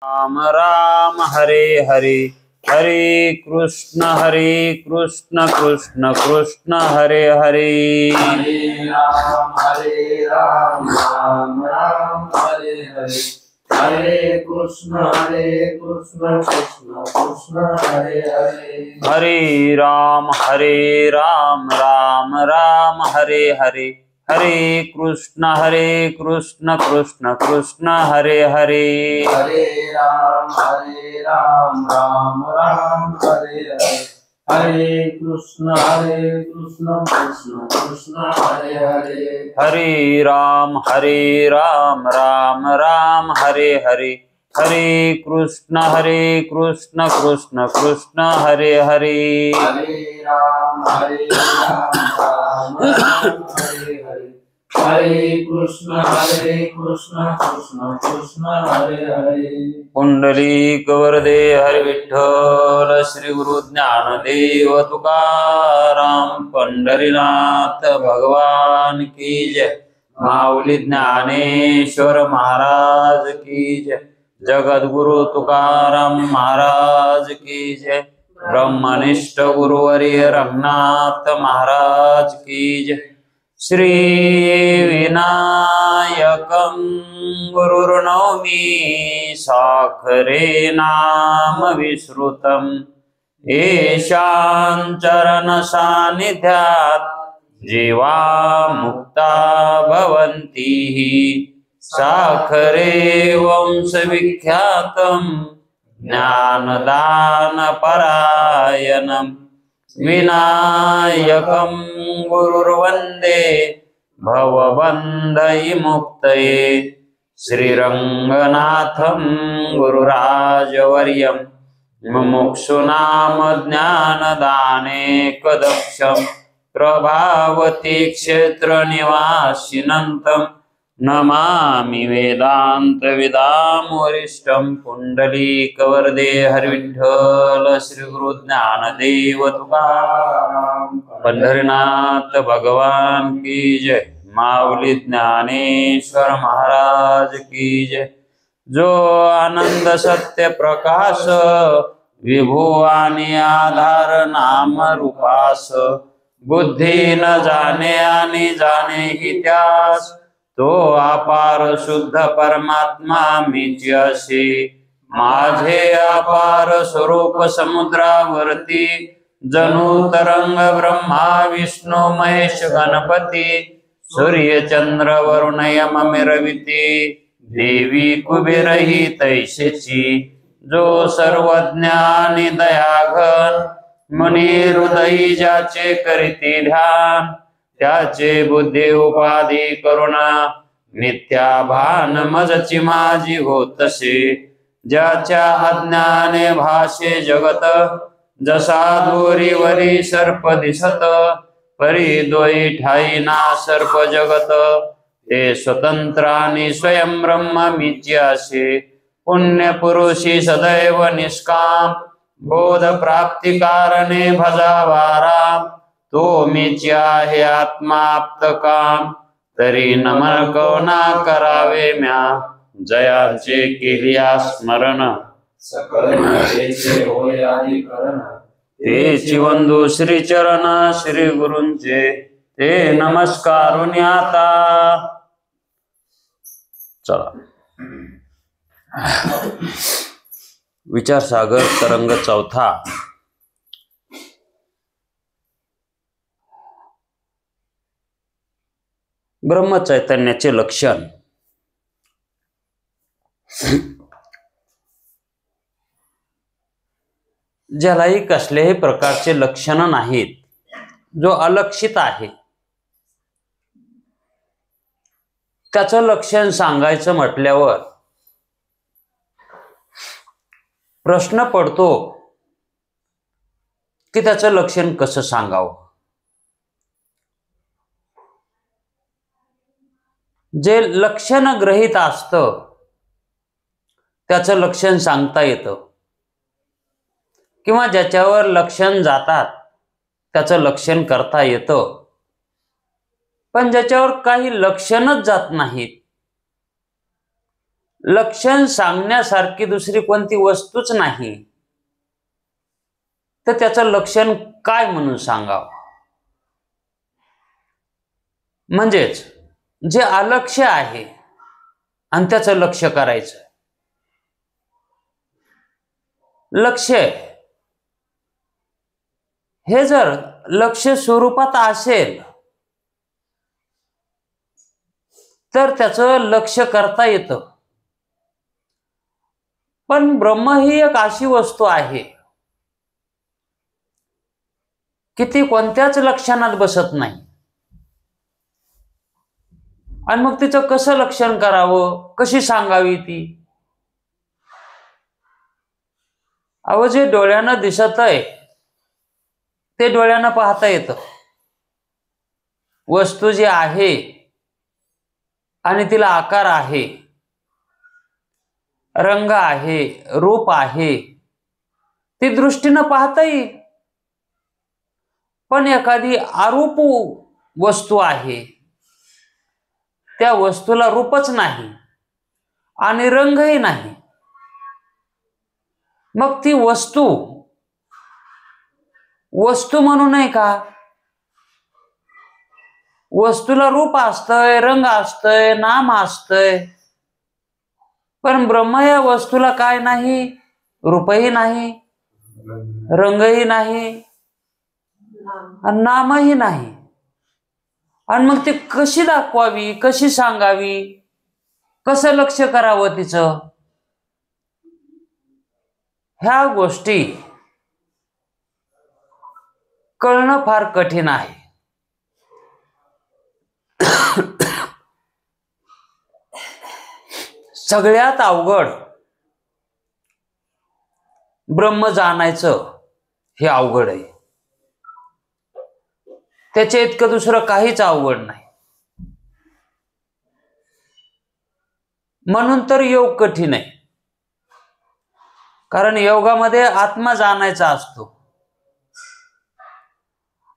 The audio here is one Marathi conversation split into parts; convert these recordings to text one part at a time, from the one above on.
राम राम हरे हरे, हरे कृष्ण कृष्ण कृष्ण हरे हरे। हरे राम राम राम हरे हरे, हरे कृष्ण कृष्ण कृष्ण हरे हरे। हरे राम राम राम हरे हरे, हरे कृष्ण कृष्ण कृष्ण हरे हरे। हरे राम राम राम हरे हरे, हरे कृष्ण कृष्ण कृष्ण हरे हरे। हरे राम राम राम हरे हरे, हरे कृष्ण कृष्ण कृष्ण हरे हरे। हरे राम राम हरे हरे, हरे कृष्ण कृष्ण कृष्ण हरे हरे। पुंडलीक वरदे हरि विठ्ठल, श्री गुरु ज्ञानदेव तुकाराम, पंढरीनाथ भगवान की जय। माऊली ज्ञानेश्वर महाराज की जय। जगद्गुरु तुकाराम महाराज की जय। ब्रह्मनिष्ठ गुरुवर्य रघुनाथ महाराज की जय। श्री विनायकं गुरुर्नौमि साखरे नाम विश्रुतम्, येषां चरण सान्निध्यात् जीवा मुक्ता भवन्ति। साखरे वंशविख्यातं ज्ञानदान परायणम्, विनायकं गुरुर्वन्दे भवबन्धविमुक्तये। श्रीरङ्गनाथं गुरुराजवर्यं मुमुक्षूणां ज्ञानदानेकदक्षं, प्रभावती क्षेत्रनिवासिनं नमामि वेदान्तविदां वरिष्ठं। पुण्डलीकवरदे हरिविठ्ठल, श्री गुरु ज्ञानदेव तुकाराम, पंढरीनाथ भगवान की जय। माऊली ज्ञानेश्वर महाराज की जय। जो आनंद सत्य प्रकाश, विभू आणि आधार नाम रूपास, बुद्धी न जाणे आणि जाणे ही त्यास, तो अपार शुद्ध परमात्मा मीच असे। माझे अपार स्वरूप समुद्रावरती, जणू तरंग ब्रह्मा विष्णू महेश गणपती, सूर्य चंद्र वरुण यम मिरविती, देवी कुबेर ही तैसेची। जो सर्वज्ञ आणि दयाघन, मुनी हृदयी ज्याचे करीती ध्यान, त्याचे बुद्धी उपाधी करुणा, मिथ्या भान मजची माझी होतसे। ज्याच्या अज्ञाने भाषे जगत, जसा दोरीवरी सर्प दिसत, परी दोई ठाई ना सर्प जगत, ते स्वतंत्र आणि स्वयं ब्रह्म मीच असे। पुण्य पुरुषी सदैव निष्काम, बोध प्राप्ती कारणे भजावा राम, तो मीच आहे आत्माप्त काम, तरी नमन कोणा करावे म्या, जयाचे केलिया स्मरण सकल मायेचे होय आदि करण। तेची वंदू श्री चरण श्री गुरूंचे, ते नमस्कारून आता। चला, विचारसागर तरंग चौथा। ब्रह्मचैतन्याचे लक्षण। ज्यालाही कसल्याही प्रकारचे लक्षण नाहीत, जो अलक्षित आहे, त्याचं लक्षण सांगायचं म्हटल्यावर प्रश्न पडतो की त्याचं लक्षण कसं सांगावं। जे लक्षण ग्रहित असतं त्याचं लक्षण सांगता येतं, किंवा ज्याच्यावर लक्षण जातात त्याचं लक्षण करता येतं। पण ज्याच्यावर काही लक्षणच जात नाहीत, लक्षण सांगण्यासारखी दुसरी कोणती वस्तूच नाही, तर त्याचं लक्षण काय म्हणून सांगावं? म्हणजेच जे अलक्ष्य आहे आणि त्याचं लक्ष करायचं. लक्ष्य हे जर लक्ष्य स्वरूपात असेल तर त्याचं लक्ष करता येतं. पण ब्रह्म ही एक अशी वस्तू आहे की ती कोणत्याच लक्षणात बसत नाही. आणि मग तिचं कसं लक्षण करावं, कशी सांगावी ती? अहो, जे डोळ्यानं दिसत आहे ते डोळ्यानं पाहता येतं. वस्तू जी आहे आणि तिला आकार आहे, रंग आहे, रूप आहे, ती दृष्टीनं पाहता येईल. पण एखादी अरूप वस्तू आहे, त्या वस्तूला रूपच नाही आणि रंगही नाही. मग ती वस्तू म्हणू नये का? वस्तूला रूप असतंय, रंग असतंय, नाम असतंय. पण ब्रह्म या वस्तूला काय नाही? रूपही नाही, रंगही नाही आणि नामही नाही. आणि मग ती कशी दाखवावी, कशी सांगावी, कसं लक्ष करावं तिचं? ह्या गोष्टी कळणं फार कठीण आहे. सगळ्यात अवघड ब्रह्म जाणायचं हे अवघड आहे. त्याच्या इतकं दुसरं काहीच अवघड नाही. म्हणून तर योग कठीण आहे. कारण योगामध्ये आत्मा जाणायचा असतो.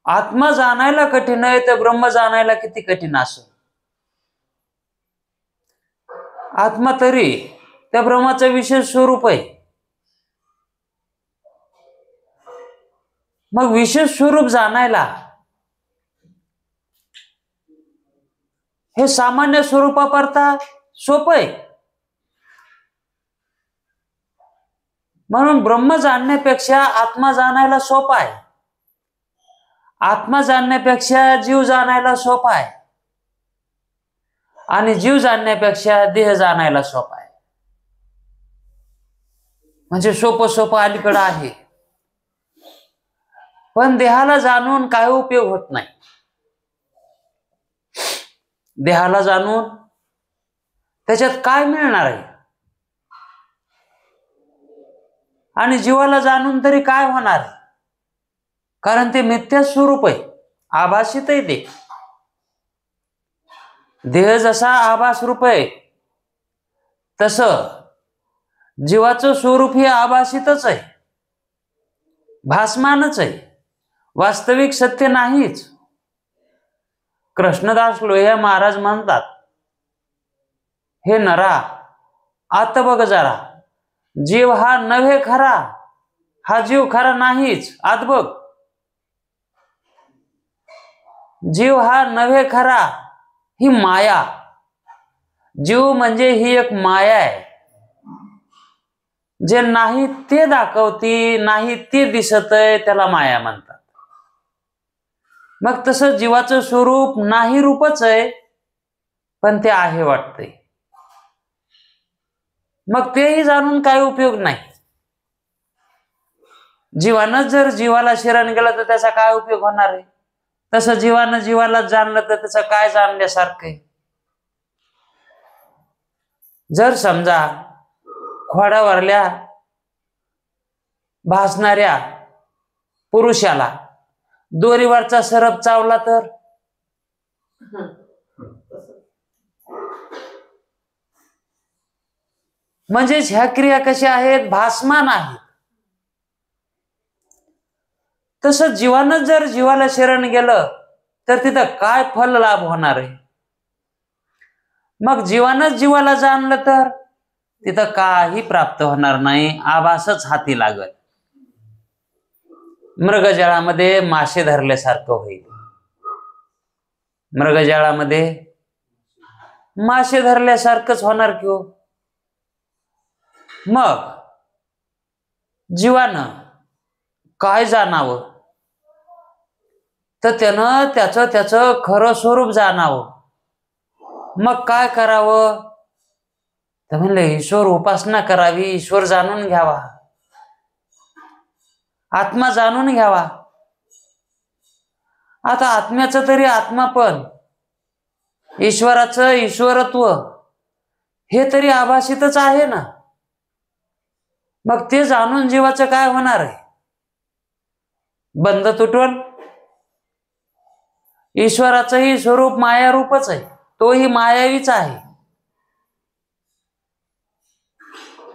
आत्मा जाणायला कठीण आहे तर ब्रह्म जाणायला किती कठीण असेल. आत्मा तरी त्या ब्रह्माचं विशेष स्वरूप आहे. मग विशेष स्वरूप जाणायला हे सामान्य स्वरूपाकरता सोपं आहे. म्हणून ब्रह्म जाणण्यापेक्षा आत्मा जाणायला सोपा आहे. आत्मा जाणण्यापेक्षा जीव जाणायला सोपा आहे. आणि जीव जाणण्यापेक्षा देह जाणायला सोपा आहे. म्हणजे सोपं अलीकडं आहे. पण देहाला जाणून काय उपयोग होत नाही. देहाला जाणून त्याच्यात काय मिळणार आहे? आणि जीवाला जाणून तरी काय होणार आहे? कारण ते मिथ्या स्वरूप आहे, आभासित आहे ते. देह जसा आभास रूप आहे तसं जीवाचं स्वरूप हे आभासितच आहे, भासमानच आहे, वास्तविक सत्य नाहीच. कृष्णदास लोहिया महाराज म्हणतात, हे नरा आत बघ जरा, जीव हा नव्हे खरा, हा जीव खरा नाहीच, आत बघ. जीव हा नव्हे खरा, ही माया. जीव म्हणजे ही एक माया आहे, जे नाही ते दाखवती, नाही ते दिसतंय, त्याला माया म्हणतात. मग तसं जीवाचं स्वरूप नाही रूपच आहे, पण ते आहे वाटतंय. मग तेही जाणून काय उपयोग नाही. जीवानंच जर जीवाला शरण गेलं तर त्याचा काय उपयोग होणार आहे? तसं जीवानं जीवाला जाणलं तर त्याचं काय जाणण्यासारखं आहे? जर समजा खोडावरल्या भासणाऱ्या पुरुषाला दोरीवरचा सरप चावला तर म्हणजेच ह्या क्रिया कशा आहेत? भासमान आहेत. तसं जीवानं जर जीवाला शरण गेलं तर तिथं काय फल लाभ होणार आहे? मग जीवानंच जीवाला जाणलं तर तिथं काही प्राप्त होणार नाही, आभासच हाती लागत. मृगजळामध्ये मासे धरल्यासारखं होईल. मृगजळामध्ये मासे धरल्यासारखंच होणार की हो. मग जीवानं काय जाणावं, तर त्यानं त्याचं खरं स्वरूप जाणावं. मग काय करावं, तर म्हणलं ईश्वर उपासना करावी, ईश्वर जाणून घ्यावा, आत्मा जाणून घ्यावा. आता आत्म्याचं तरी आत्मा पण, ईश्वराचं ईश्वरत्व हे तरी आभासितच आहे ना. मग ते जाणून जीवाचं काय होणार आहे, बंध तुटवल. ईश्वराचंही स्वरूप मायारूपच आहे, तोही मायावीच आहे.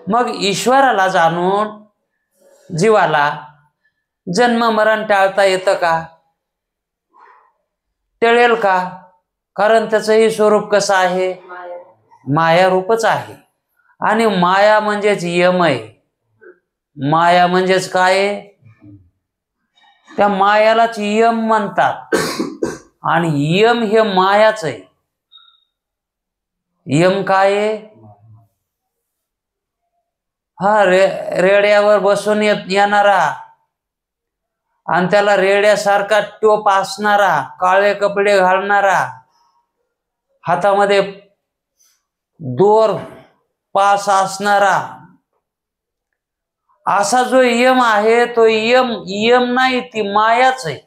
मग ईश्वराला जाणून जीवाला जन्म मरण टाळता येतं का, टळेल का? कारण त्याचंही स्वरूप कसं आहे, माया रूपच आहे. आणि माया म्हणजेच यम आहे. माया म्हणजेच काय, त्या मायालाच यम म्हणतात. आणि यम हे मायाच आहे. यम काय, हा रेड्यावर बसून येणारा आणि त्याला रेड्यासारखा टोप असणारा, काळे कपडे घालणारा, हातामध्ये दोर पास असणारा, असा जो यम आहे तो यम नाही, ती मायाच आहे.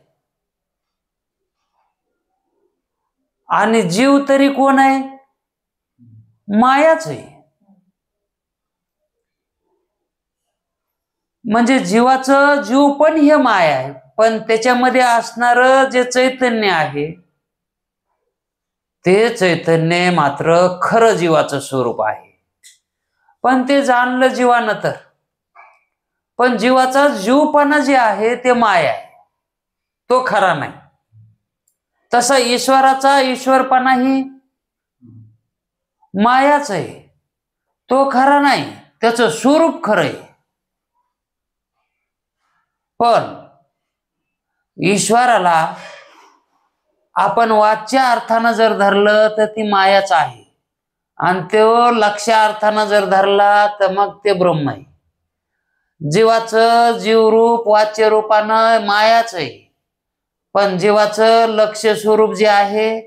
आणि जीव तरी कोण आहे, मायाच आहे. म्हणजे जीवाचं जीव पण हे माया आहे, पण त्याच्यामध्ये असणार जे चैतन्य आहे ते चैतन्य मात्र खरं जीवाचं स्वरूप आहे. पण ते जाणलं जीवानं तर, पण जीवाचा जीवपणा जे आहे ते माया आहे, तो खरा नाही. तसा ईश्वराचा ईश्वरपणाही मायाच आहे, तो खरा नाही, त्याचं स्वरूप खरं आहे. पण ईश्वराला आपण वाच्या अर्थानं जर धरलं तर ती मायाच आहे, आणि तो लक्ष्या अर्थानं जर धरला तर मग ते ब्रह्म आहे. जीवाचं जीवरूप वाच्य रूपानं मायाच आहे, पण जीवाचं लक्ष्य स्वरूप जे आहे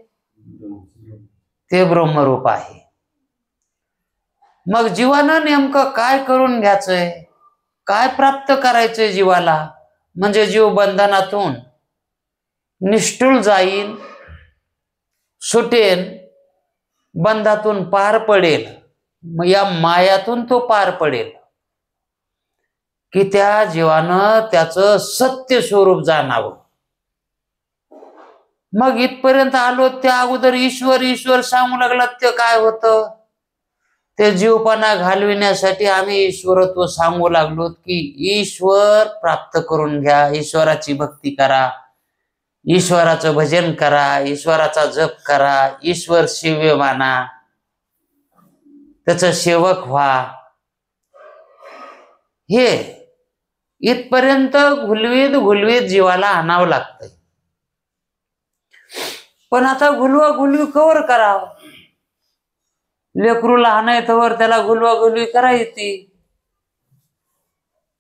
ते ब्रह्मरूप आहे. मग जीवानं नेमकं काय करून घ्यायचंय, काय प्राप्त करायचंय जीवाला, म्हणजे जीव बंधनातून निष्ठुळ जाईल, सुटेल, बंधातून पार पडेल. मग या मायातून तो पार पडेल की त्या जीवानं त्याचं सत्य स्वरूप जाणावं. मग इथपर्यंत आलो, त्या अगोदर ईश्वर ईश्वर सांगू लागला, ते काय होतं, ते जीवपणा घालविण्यासाठी आम्ही ईश्वरत्व सांगू लागलो की ईश्वर प्राप्त करून घ्या, ईश्वराची भक्ती करा, ईश्वराचं भजन करा, ईश्वराचा जप करा, ईश्वर शिव्य माना, त्याचं सेवक व्हा. हे इथपर्यंत घुलवीत जीवाला आणावं लागतंय. पण आता घुलवी कवर करावं, लेकरू लहान आहे तवर त्याला घुलवी करायची.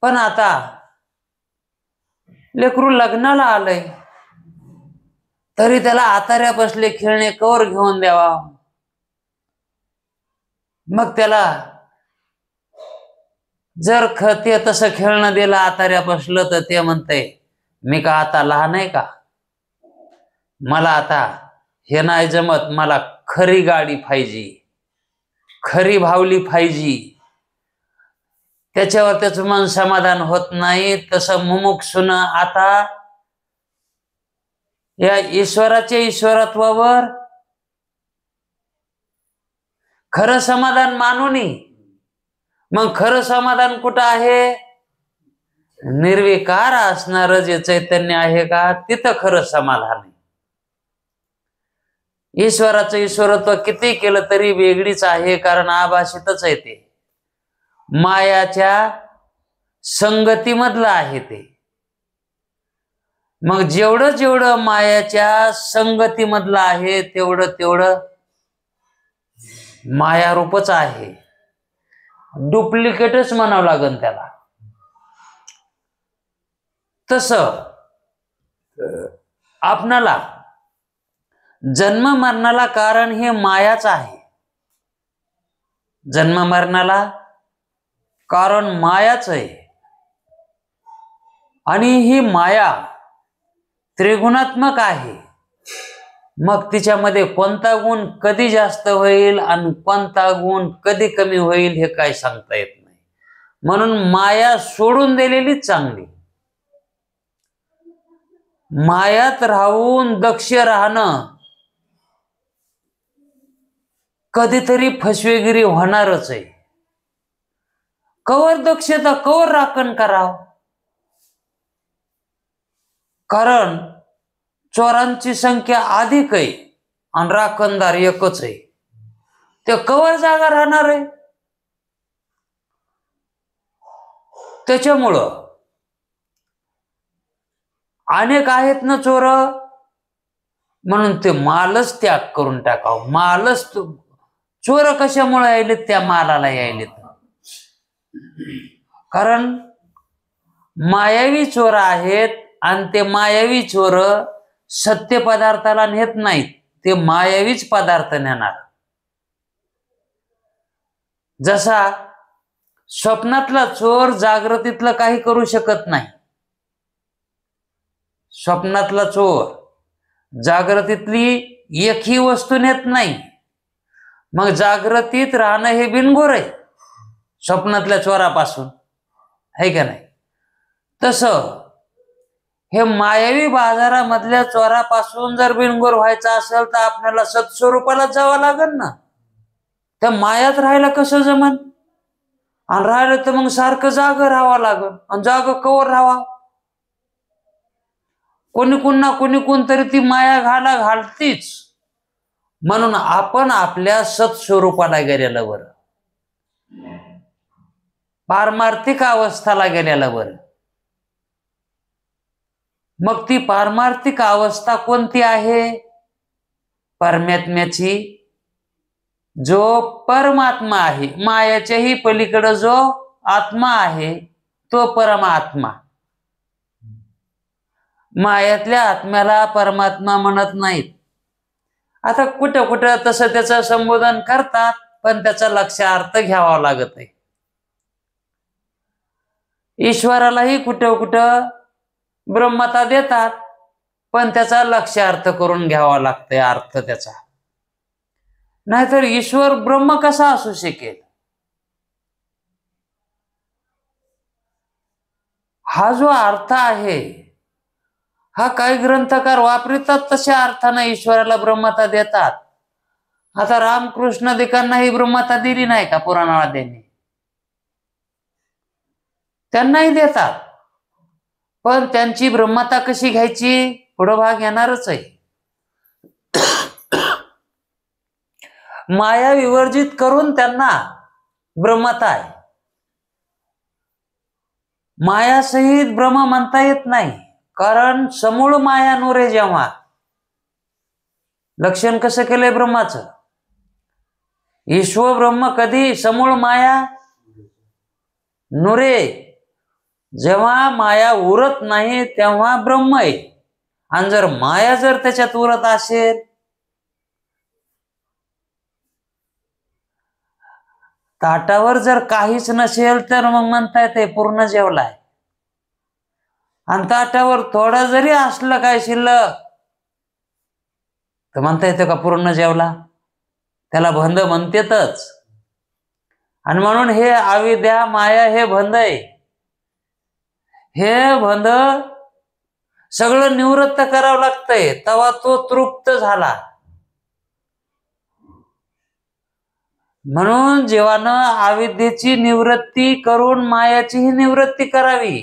पण आता लेकरू लग्नाला आलंय तरी त्याला आताऱ्या बसले खेळणे कवर घेऊन द्यावा. मग त्याला जर ते तसं खेळणं दिलं, आताऱ्या बसलं, तर ते म्हणतंय मी का आता लहान आहे का, मला आता हे नाही जमत, मला खरी गाडी पाहिजे, खरी भावली पाहिजे. त्याच्यावर त्याचं मन समाधान होत नाही. तसं मुमुक्षुन आता या ईश्वराच्या ईश्वरत्वावर खरं समाधान मानून, मग खरं समाधान कुठं आहे, निर्विकार असणारं जे चैतन्य आहे का, तिथं खरं समाधान आहे. ईश्वराचं ईश्वरत्व किती केलं तरी वेगळीच आहे, कारण आभासितच आहे ते. मायाच्या संगतीमधलं आहे ते. मग जेवढं जेवढं मायाच्या संगतीमधलं आहे तेवढं तेवढं मायारूपच आहे. डुप्लिकेटच म्हणावं लागेल त्याला. तसं आपणाला जन्म मरणाला कारण हे मायाच आहे. जन्म मरणाला कारण मायाच आहे. आणि ही माया त्रिगुणात्मक आहे. मग तिच्यामध्ये कोणता गुण कधी जास्त होईल आणि कोणता गुण कधी कमी होईल हे काय सांगता येत नाही. म्हणून माया सोडून दिलेलीच चांगली. मायात राहून दक्ष राहणं कधीतरी फसवेगिरी होणारच आहे. कवर दक्षता कवर राखण कराव. कारण चोरांची संख्या अधिक आहे आणि राखणदार एकच आहे. ते कवर जागा राहणार आहे. त्याच्यामुळं अनेक आहेत ना चोर, म्हणून ते मालच त्याग करून टाकावं. मालच चोर कशामुळे यायले? त्या मालाला यायलेत. कारण मायावी चोर आहेत आणि ते मायावी चोर सत्य पदार्थाला नेत नाहीत. ते मायावीच पदार्थ नेणार. जसा स्वप्नातला चोर जागृतीतलं काही करू शकत नाही. स्वप्नातला चोर जागृतीतली एकही वस्तू नेत नाही. मग जागृतीत राहणं हे बिनगोर आहे स्वप्नातल्या चोरापासून, आहे का नाही? तसं हे मायावी बाजारामधल्या चोरापासून जर बिनगोर व्हायचं असेल तर आपल्याला सत्स्वरूपाला जावं लागेल ना. त्या मायात राहायला कसं जमन? आणि राहिलं तर मग सारखं जाग राहावं लागल. आणि जाग कवर राहावा? कोणी कोणतरी ती माया घालतीच. म्हणून आपण आपल्या सत्स्वरूपाला गेलेलं बरं, पारमार्थिक अवस्थाला गेलेलं बरं. मग ती पारमार्थिक अवस्था कोणती आहे? परमात्म्याची, जो परमात्मा आहे. मायाच्याही पलीकडे जो आत्मा आहे तो परमात्मा. मायातल्या आत्म्याला परमात्मा म्हणत नाहीत. आता कुठं कुठं तसं त्याचं संबोधन करतात, पण त्याचा लक्षार्थ घ्यावा लागत आहे. ईश्वरालाही कुठं कुठं ब्रह्मता देतात, पण त्याचा लक्षार्थ करून घ्यावा लागतंय अर्थ त्याचा. नाहीतर ईश्वर ब्रह्म कसा असू शकेल? हा जो अर्थ आहे हा काही ग्रंथकार वापरतात, तशा अर्थाने ईश्वराला ब्रह्मता देतात. आता रामकृष्ण दिकांना ही ब्रह्मता दिली नाही का पुराणवाद्यांनी? त्यांनाही देतात. पण त्यांची ब्रह्मता कशी घ्यायची पुढं भाग येणारच आहे. माया विवर्जित करून त्यांना ब्रह्मता आहे. मायासहित ब्रह्म म्हणता येत नाही. कारण समूळ माया नुरे जेव्हा. लक्षण कसं केलंय ब्रह्माचं? ईश्वर ब्रह्म कधी समूळ माया नुरे. जेव्हा माया उरत नाही तेव्हा ब्रह्म आहे. आणि जर माया जर त्याच्यात उरत असेल, ताटावर जर काहीच नसेल तर मग म्हणता येते पूर्ण जेवलाय. आणि ताटावर थोडा जरी असलं काय शिल्लक तर म्हणता येतं का पूर्ण जेवला? त्याला भंद म्हणतेतच. आणि म्हणून हे अविद्या माया हे भंद आहे. हे भंद सगळं निवृत्त करावं लागतंय, तेव्हा तो तृप्त झाला. म्हणून जीवानं अविद्येची निवृत्ती करून मायाचीही निवृत्ती करावी.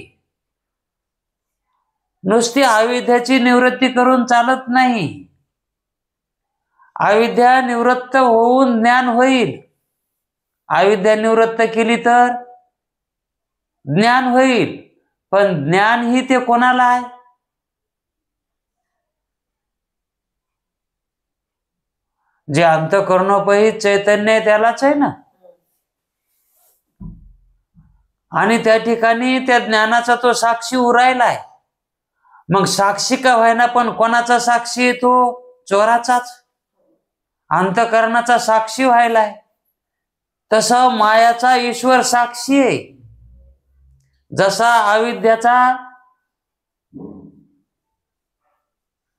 नुसती अविद्याची निवृत्ती करून चालत नाही. अविद्या निवृत्त होऊन ज्ञान होईल. अविद्या निवृत्त केली तर ज्ञान होईल, पण ज्ञान ही ते कोणाला आहे? जे अंतःकरणोपही चैतन्य आहे त्यालाच आहे ना. आणि त्या ठिकाणी त्या ज्ञानाचा तो साक्षी उरायलाय. मग साक्षी का व्हायना, पण कोणाचा साक्षी आहे तो? चोराचाच, अंतःकरणाचा साक्षी व्हायलाय. तसा मायाचा ईश्वर साक्षी आहे. जसा अविद्याचा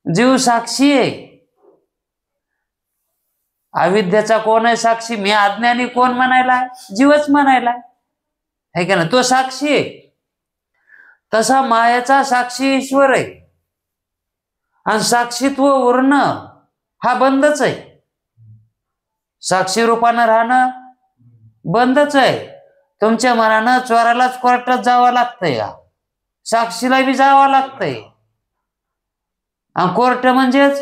जीव साक्षी आहे. अविद्याचा कोण आहे साक्षी? मी अज्ञानी कोण म्हणायला? जीवच म्हणायला आहे का ना, तो साक्षी आहे. तसा मायाचा साक्षी ईश्वर आहे. आणि साक्षीत्व उरणं हा बंदच आहे. साक्षी रूपानं राहणं बंदच आहे. तुमच्या मनानं चोरालाच कोर्टात जावं लागतंय का? साक्षीला बी जावं लागतंय. आणि कोर्ट म्हणजेच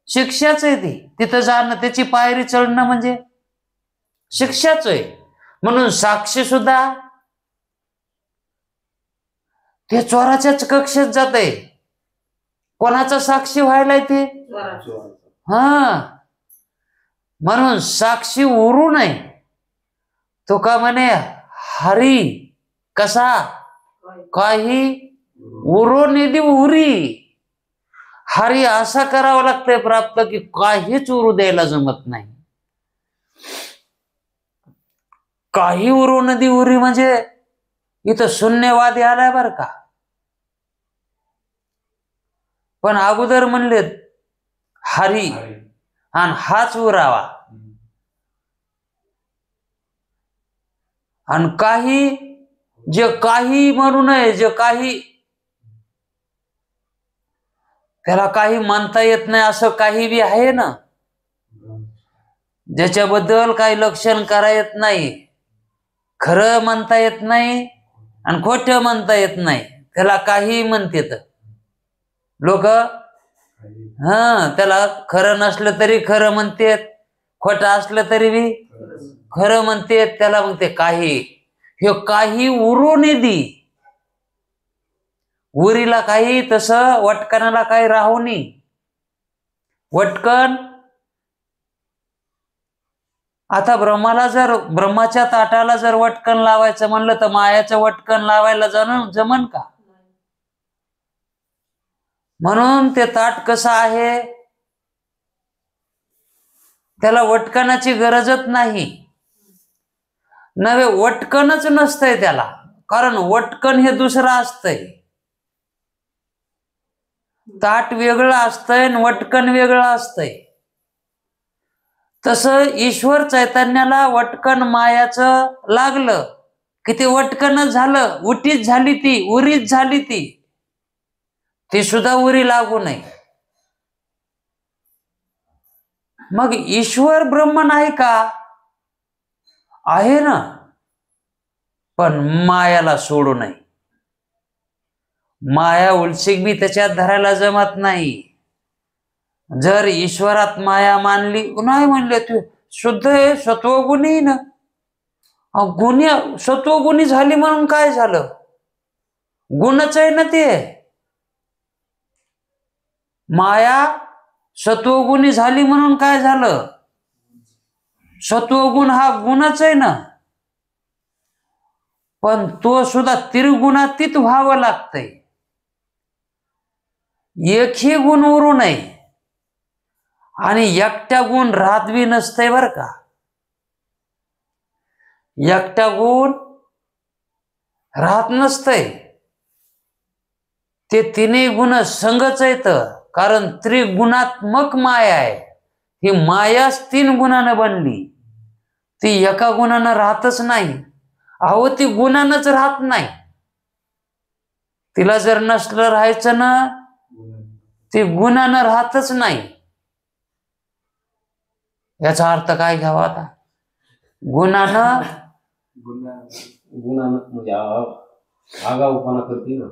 शिक्षाच आहे. ती तिथं जाणं, त्याची पायरी चढणं म्हणजे शिक्षाच आहे. म्हणून साक्षी सुद्धा ते चोराच्याच कक्षेत जाते. कोणाचा साक्षी व्हायलाय ते? हा. म्हणून साक्षी उरू नये. तो का म्हणे हरी कसा काही उरो निधी उरी. हरी असा करावं लागतंय प्राप्त की काहीच उरू द्यायला जमत नाही. काही उरू नदी उरी म्हणजे इथं शून्यवादी आलाय बर का. पण अगोदर म्हणले हरी आणि हाच उरावा. आणि काही, जे काही म्हणू नये, जे काही त्याला काही म्हणता येत नाही असं काही बी आहे ना, ज्याच्याबद्दल काही लक्षण करा येत नाही, खरं म्हणता येत नाही आणि खोटं म्हणता येत नाही, त्याला काही म्हणतात लोक. त्याला खरं नसलं तरी खरं म्हणतात, खोटं असलं तरी बी खरं म्हणतात. त्याला म्हणते काही. हे काही उरू निधी. उरीला काही, तसं वटकनाला काही राहू नये. वटकन आता ब्रह्माला जर, ब्रह्माच्या ताटाला जर वटकन लावायचं म्हणलं तर मायाचं वटकन लावायला जमन का? म्हणून ते ताट कसं आहे, त्याला वटकनाची गरजच नाही. नव्हे, वटकनच नसतंय त्याला, कारण वटकन हे दुसरं असतंय. ताट वेगळं असतंय आणि वटकन वेगळं असतंय. तसं ईश्वर चैतन्याला वटकन मायाचं लागलं की ते वटकनच झालं, उटीच झाली ती, उरीच झाली ती सुद्धा उरी लागू नये. मग ईश्वर ब्रह्म नाही का? आहे ना, पण मायाला सोडू नये. माया उलसिक बी त्याच्यात धरायला जमत नाही. जर ईश्वरात माया मानली नाही, म्हणले तू शुद्ध आहे, सत्वगुणी ना, गुणी सत्वगुणी झाली म्हणून काय झालं? गुणच आहे ना ते. माया सत्वगुणी झाली म्हणून काय झालं? सत्वगुण हा गुणच आहे ना. पण तो सुद्धा त्रिगुणातीत व्हावं लागतंय. एकही गुण उरू नये. आणि एकट्या गुण राहत बी नसतंय बर का. एकट्या गुण राहत नसतंय. ते तिन्ही गुण संगच आहेत. कारण त्रिगुणात्मक माया आहे. ही मायाच 3 गुणानं बनली. ती एका गुणानं राहतच नाही. अहो, ती गुणानंच राहत नाही. तिला जर नसलं राहायचं ना, ती गुणानं राहतच नाही. याचा अर्थ काय घ्यावा आता? गुणानं म्हणजे आगाऊपणा करते ना.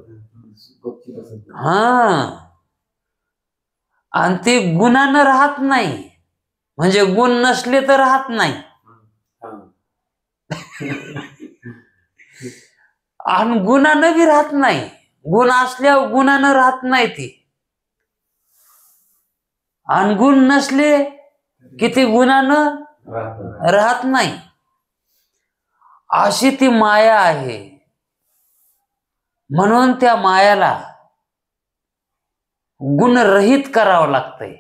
आणि ती गुणानं राहत नाही, म्हणजे गुण नसले तर राहत नाही. आणि गुणानं बी राहत नाही. गुण असल्यावर गुणानं राहत नाही ती, आणि गुण नसले की ती गुणानं राहत नाही. अशी ती माया आहे. म्हणून त्या मायाला गुणरहित करावं लागतंय.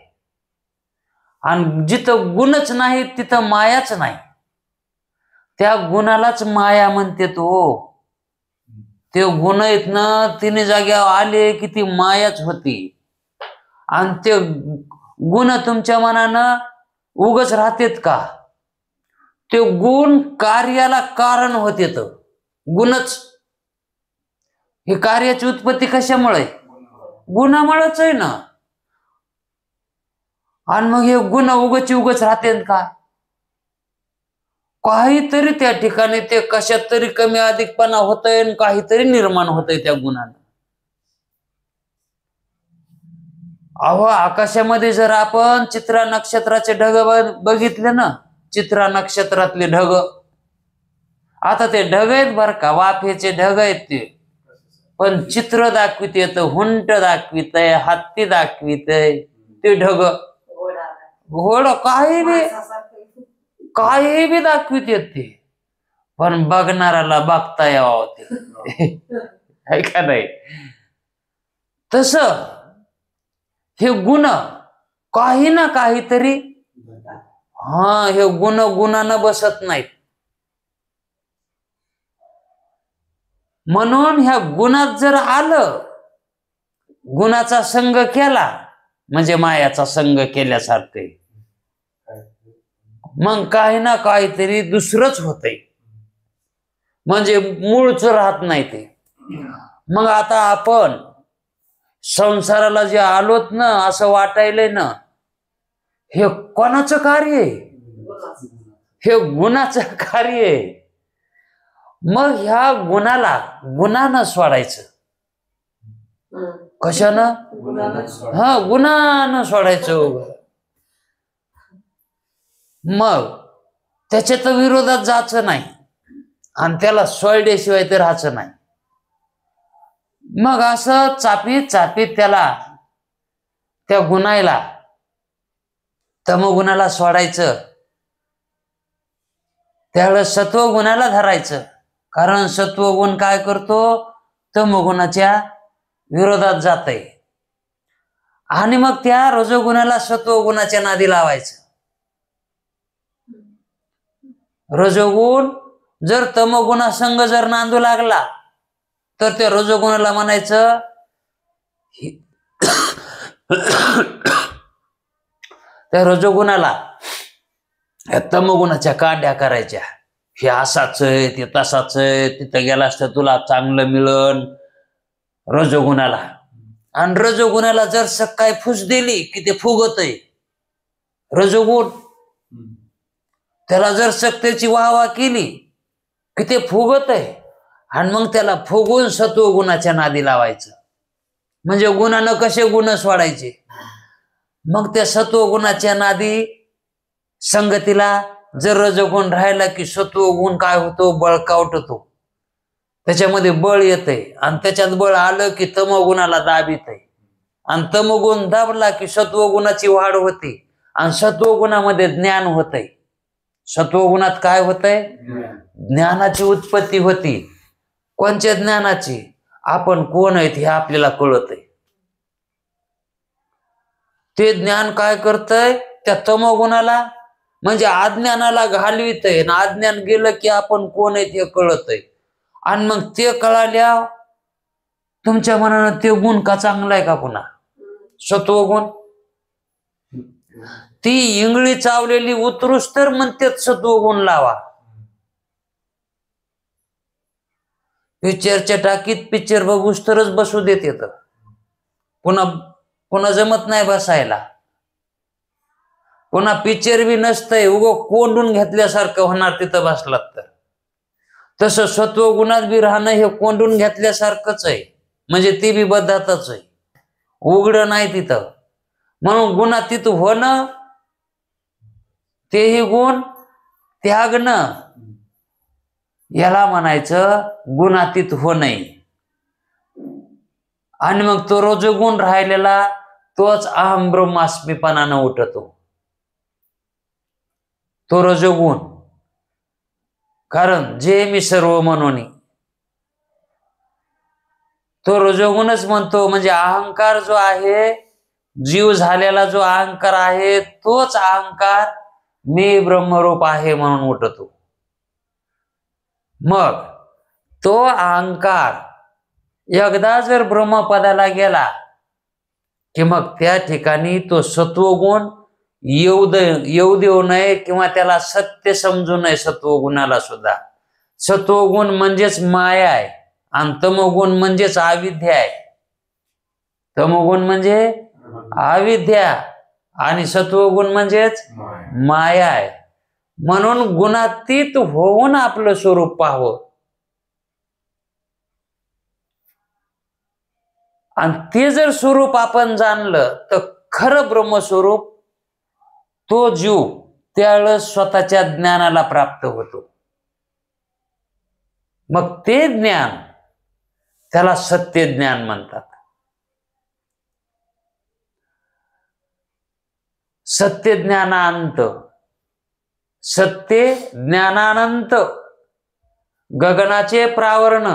आणि जिथं गुणच नाही तिथं मायाच नाही. त्या गुणालाच माया म्हणते. तो ते गुण आहेत ना, तिने जाग्यावर आले की ती मायाच होती. आणि ते गुण तुमच्या मनानं उगच राहतेत का? ते गुण कार्याला कारण होते. गुणच हे कार्याची उत्पत्ती कशामुळे? गुणामुळेच आहे ना. आणि मग हे गुण उगच राहते का? काहीतरी त्या ठिकाणी ते कशात तरी कमी अधिकपणा होतय आणि काहीतरी निर्माण होतय त्या गुणानं. अहो, आकाशामध्ये जर आपण चित्रा नक्षत्राचे ढग बघितले ना, चित्रा नक्षत्रातले ढग, आता ते ढग आहेत बर का, वाफेचे ढग आहेत ते, पण चित्र दाखवित येत, हुंट दाखवित आहे, हत्ती दाखवित आहे, ते ढग घोड काही बी दाखवित येत ते, पण बघणाऱ्याला बघता यावं ते का नाही? तस हे गुण काही ना काहीतरी, हे गुण गुणानं बसत नाहीत. म्हणून ह्या गुणात जर आलं, गुणाचा संग केला म्हणजे मायाचा संग केल्यासारखे, मग काही ना काहीतरी दुसरंच होतंय, म्हणजे मूळच राहत नाही ते. मग आता आपण संसाराला जे आलोत ना, असं वाटायलंय ना, हे कोणाचं कार्य आहे? हे गुणाचं कार्य आहे. मग ह्या गुणाला गुणानं सोडायचं. कशानं? गुणानं सोडायचं. मग त्याच्या तर विरोधात जायचं नाही, आणि त्याला सोडल्याशिवाय तर राहायचं नाही. मग असं चापीत त्याला, त्या गुणाला, तमगुणाला सोडायचं. त्यावेळेस सत्वगुणाला धरायचं, कारण सत्वगुण काय करतो? तमगुणाच्या विरोधात जातंय. आणि मग त्या रजोगुणाला सत्वगुणाच्या नादी लावायचं. रजोगुण जर तमगुणासंग जर नांदू लागला तर त्या रजोगुणाला म्हणायचं, त्या रजोगुणाला तमगुणाच्या कांड्या करायच्या. हे असाच आहे, ते तसाच आहे, तिथं गेलास तर तुला चांगलं मिळन, रजोगुणाला. आणि रजोगुणाला जर सकाळी फुस दिली की ते फुगत आहे रजोगुण. त्याला जर सक्तीची वाहवा केली की ते फुगत आहे, आणि मग त्याला फुगून सत्वगुणाच्या नादी लावायचं. म्हणजे गुणानं कसे गुण सोडायचे? मग त्या सत्वगुणाच्या नादी संगतीला जर रजोगुण राहिला की सत्वगुण काय होतो? बळकावटतो, त्याच्यामध्ये बळ येतंय. आणि त्याच्यात बळ आलं की तमगुणाला दाब येतंय, आणि तमगुण दाबला की सत्वगुणाची वाढ होते, आणि सत्वगुणामध्ये ज्ञान होतंय. सत्वगुणात काय होतंय? ज्ञानाची उत्पत्ती होती. कोणत्या ज्ञानाची? आपण कोण आहेत हे आपल्याला कळत आहे. ते ज्ञान काय करतंय? त्या तमगुणाला म्हणजे अज्ञानाला घालवित आहे. अज्ञान गेलं की आपण कोण आहेत हे कळत आहे. आणि मग ते कळाल्या तुमच्या मनानं ते गुण का चांगला आहे का? पुन्हा सत्वगुण, ती इंगळी चावलेली उतरूस तर म्हणतात सत्वगुण लावा. पिक्चरच्या टाकीत पिक्चर बघूस तरच बसू देत येत, पुन्हा जमत नाही बसायला. पुन्हा पिक्चर बी नसतंय, उगं कोंडून घेतल्यासारखं होणार तिथं बसलात तर. तसं सत्वगुणात बी राहणं हे कोंडून घेतल्यासारखंच आहे, म्हणजे ती बी बद्धतच आहे, उघडं नाही तिथं. म्हणून गुणातीत होणं, तेही गुण त्यागणं, याला म्हणायचं गुणातीत होणे. आणि मग तो रजोगुण राहिलेला तोच अहम ब्रह्मास्मीपणानं उठतो, तो रजोगुण. कारण जे मी सर्व म्हणून तो रजोगुणच म्हणतो. म्हणजे अहंकार जो आहे, जीव झालेला जो अहंकार आहे, तोच अहंकार मी ब्रह्मरूप आहे म्हणून उठतो. मग तो अहंकार एकदा जर ब्रह्मपदाला गेला की मग त्या ठिकाणी तो सत्वगुण येऊ देऊ नये किंवा त्याला सत्य समजू नये. सत्वगुणाला सुद्धा सत्वगुण म्हणजेच माया आहे आणि तमोगुण म्हणजेच अविद्या आहे. तमोगुण म्हणजे अविद्या आणि सत्वगुण म्हणजेच माया आहे. म्हणून गुणातीत होऊन आपलं स्वरूप पाहावं. आणि ते जर स्वरूप आपण जाणलं तर खरं ब्रह्मस्वरूप तो जीव त्यावेळेस स्वतःच्या ज्ञानाला प्राप्त होतो. मग ते ज्ञान त्याला सत्य ज्ञान म्हणतात. सत्य ज्ञानानंत, सत्य ज्ञानानंत गगनाचे प्रावरण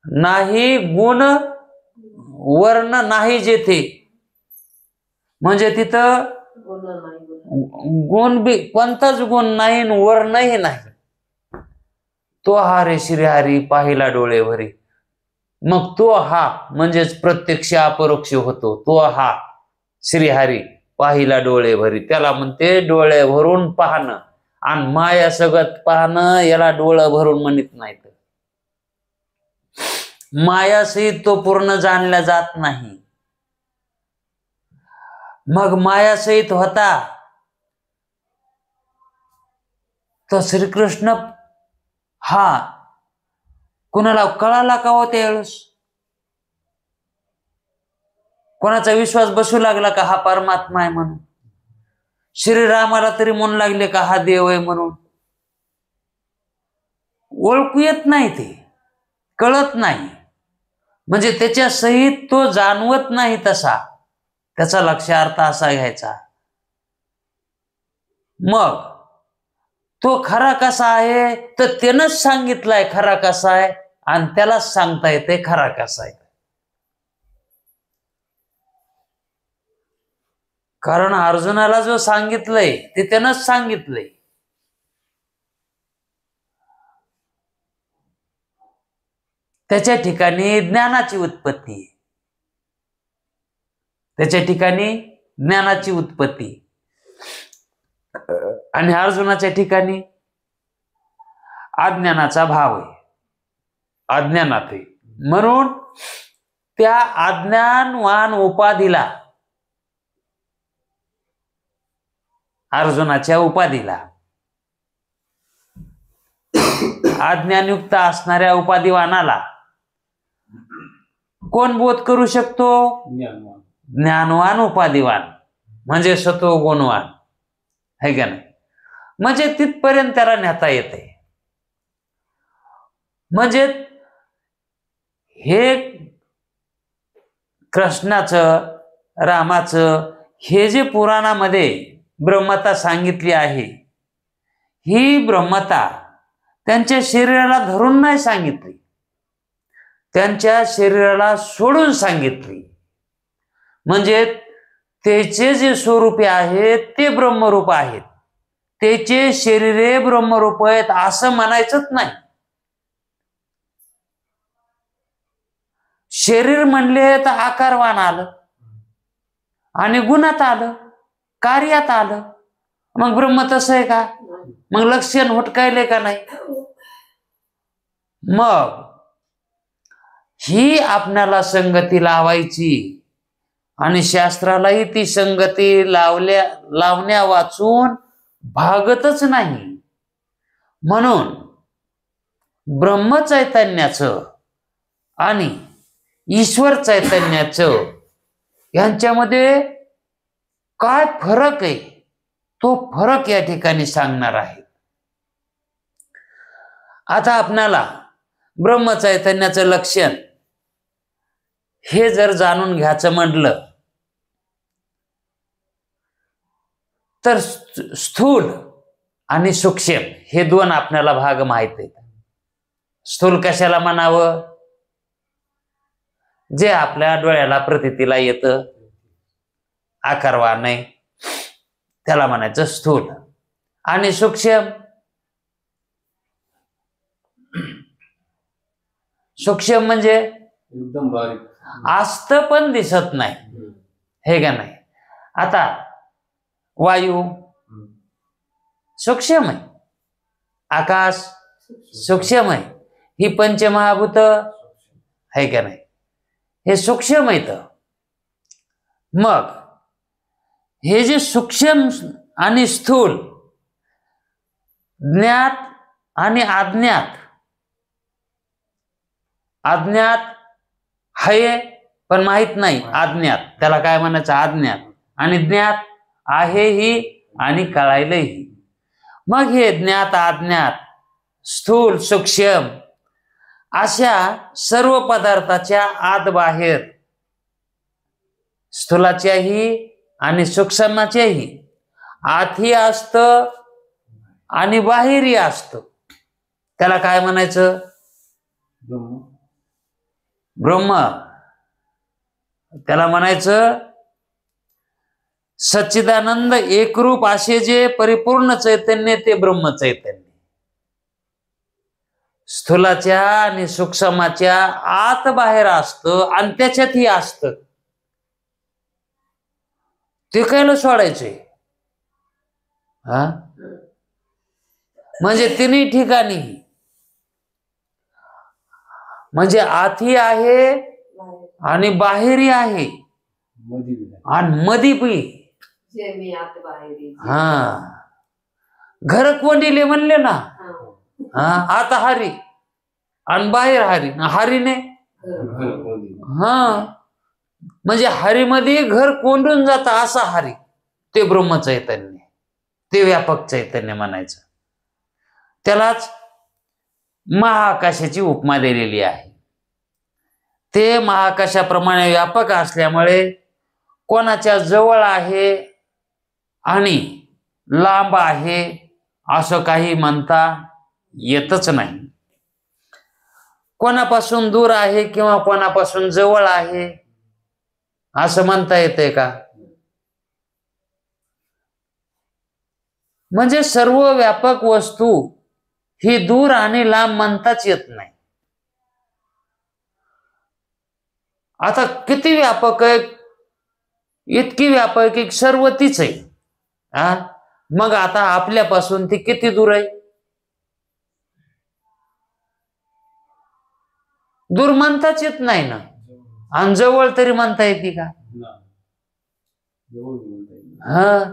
नाही, गुण वर्ण नाही जेथे. म्हणजे तिथं गुण बी कोणताच गुण नाही, वर्णही नाही. तो हा रे श्रीहरी पाहिला डोळे भरी. मग तो हा म्हणजेच प्रत्यक्ष अपरोक्ष होतो. तो हा श्रीहरी पाहिला डोळे भरी, त्याला म्हणते डोळे भरून पाहणं. आणि माया सगत पाहणं याला डोळं भरून म्हणत नाहीत. मायासहित तो पूर्ण जाणला जात नाही. मग मायासहित होता तर श्रीकृष्ण हा कुणाला कळाला का हो त्यावेळेस? कोणाचा विश्वास बसू लागला का हा परमात्मा आहे म्हणून? श्रीरामाला तरी म्हणू लागले का हा देव आहे म्हणून? ओळखू येत नाही, ते कळत नाही. म्हणजे त्याच्या सहित तो जाणवत नाही तसा. त्याचा लक्ष्यार्थ असा घ्यायचा. मग तो खरा कसा आहे तर त्यानंच सांगितलाय खरा कसा आहे, आणि त्यालाच सांगता येते खरा कसा आहे. कारण अर्जुनाला जो सांगितलंय ते त्यानंच सांगितलंय. त्याच्या ठिकाणी ज्ञानाची उत्पत्ती आहे. त्याच्या ठिकाणी ज्ञानाची उत्पत्ती आणि अर्जुनाच्या ठिकाणी अज्ञानाचा भाव आहे. अज्ञानात आहे म्हणून त्या अज्ञानवान उपाधीला, अर्जुनाच्या उपाधीला, अज्ञानयुक्त असणाऱ्या उपाधिवानाला कोण बोध करू शकतो? ज्ञानवान उपाधिवान म्हणजे सत्वगुणवान है का नाही? म्हणजे तिथपर्यंत त्याला नेता येते. म्हणजे हे कृष्णाचं, रामाचं हे जे पुराणामध्ये ब्रह्मता सांगितली आहे, ही ब्रह्मता त्यांच्या शरीराला धरून नाही सांगितली, त्यांच्या शरीराला सोडून सांगितली. म्हणजे त्याचे जे स्वरूपे आहेत ते ब्रह्मरूप आहेत, त्याचे शरीरे ब्रह्मरूप आहेत असं म्हणायचंच नाही. शरीर म्हणले तर आकारवान आलं आणि गुणात आलं, कार्यात आलं. मग ब्रह्म तसं आहे का? मग लक्षण हुटकायले का नाही? मग ही आपणाला संगती लावायची आणि शास्त्रालाही ती संगती लावण्या वाचून भागतच नाही. म्हणून ब्रह्म चैतन्याचं आणि ईश्वर चैतन्याचं यांच्यामध्ये काय फरक आहे तो फरक या ठिकाणी सांगणार आहे. आता आपणाला ब्रह्मचैतन्याचं लक्षण हे जर जाणून घ्यायचं म्हटलं तर स्थूल आणि सूक्ष्म हे दोन आपल्याला भाग माहित आहेत. स्थूल कशाला म्हणावं? जे आपल्या डोळ्याला प्रतीतीला येतं, आकारवान नाही, त्याला म्हणायचं स्थूल. आणि सूक्ष्म, सूक्ष्म म्हणजे एकदम बारीक आस्त पण दिसत नाही, हे का नाही. आता वायू सूक्ष्म आहे, आकाश सूक्ष्म आहे, ही पंचमहाभूत आहे का नाही, हे सूक्ष्म आहेत. मग हे जे सूक्ष्म आणि स्थूल, ज्ञात आणि अज्ञात, अज्ञात आहे पण माहित नाही, अज्ञात, त्याला काय म्हणायचं? अज्ञात. आणि ज्ञात आहेही आणि कळायलंही. मग हे ज्ञात अज्ञात, स्थूल सूक्ष्म अशा सर्व पदार्थाच्या आत बाहेर, स्थूलाच्याही आणि सूक्ष्माच्याही आतही असतं आणि बाहेरही असतं. त्याला काय म्हणायचं? ब्रह्म. त्याला म्हणायचं सच्चिदानंद एकरूप असे जे परिपूर्ण चैतन्य, ते ब्रह्म चैतन्य. स्थूलाच्या आणि सूक्ष्माच्या आत बाहेर असतं आणि त्याच्यातही असतं. ते कायला सोडायचे? हा, म्हणजे तिन्ही ठिकाणी, म्हणजे आतही आहे आणि बाहेरही आहे आणि मधी बी. हा, घर कोंडीले म्हणले ना, हा, आता हरी आणि बाहेर हरी, हरीने हा, म्हणजे हरीमध्ये घर कोंडून जात असा हरी, ते ब्रह्म चैतन्य, ते व्यापक चैतन्य म्हणायचं. त्यालाच महाआकाशाची उपमा दिलेली आहे. ते महाआकाशाप्रमाणे व्यापक असल्यामुळे कोणाच्या जवळ आहे आणि लांब आहे असं काही म्हणता येतच नाही. कोणापासून दूर आहे किंवा कोणापासून जवळ आहे असं म्हणता येते का? म्हणजे सर्व व्यापक वस्तू ही दूर आणि लांब म्हणताच येत नाही. आता किती व्यापक आहे, इतकी व्यापक की सर्व तीच आहे. हा, मग आता आपल्यापासून ती किती दूर आहे? दूर म्हणताच येत नाही ना. आणि जवळ तरी म्हणता येते का? हा,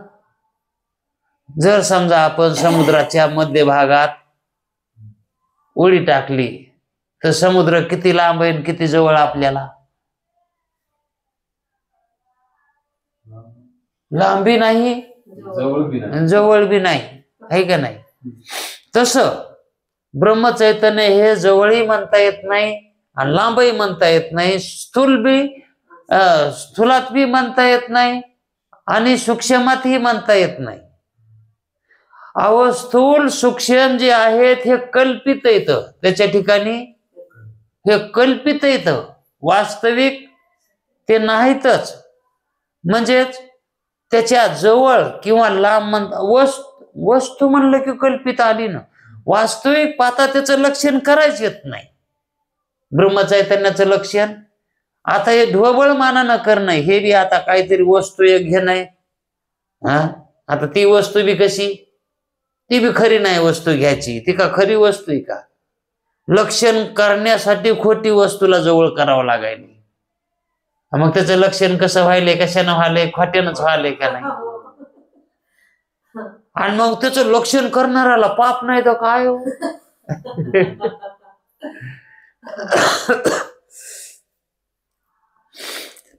जर समजा आपण समुद्राच्या मध्यभागात उडी टाकली तर समुद्र किती लांब आहे, किती जवळ आपल्याला? लांबी नाही, जवळ बी नाही, आहे का नाही. तसं ब्रह्मचैतन्य हे जवळही म्हणता येत नाही आणि लांबही म्हणता येत नाही, स्थूलात बी म्हणता येत नाही आणि सूक्ष्मातही म्हणता येत नाही. अहो, स्थूल सूक्ष्म जे आहेत हे कल्पित येतं, त्याच्या ठिकाणी हे कल्पित येतं, वास्तविक ते नाहीतच. म्हणजेच त्याच्या जवळ किंवा लांब वस्तू म्हणलं की कल्पित आली ना. वास्तविक पाहता त्याचं लक्षण करायच येत नाही. ब्रह्मचैतन्याचं लक्षण आता हे ढोबळ मानानं करणं, हे बी आता काहीतरी वस्तू एक घे नाही. हा, आता ती वस्तू बी कशी, ती बी खरी नाही वस्तू घ्यायची, ती का खरी वस्तू आहे का? लक्षण करण्यासाठी खोटी वस्तूला जवळ करावं लागायला. मग त्याचं लक्षण कसं व्हायलंय, कशानं व्हायलंय? खोट्यानंच व्हायलंय का नाही? आणि मग त्याचं लक्षण करणाऱ्याला पाप नाही तर काय हो?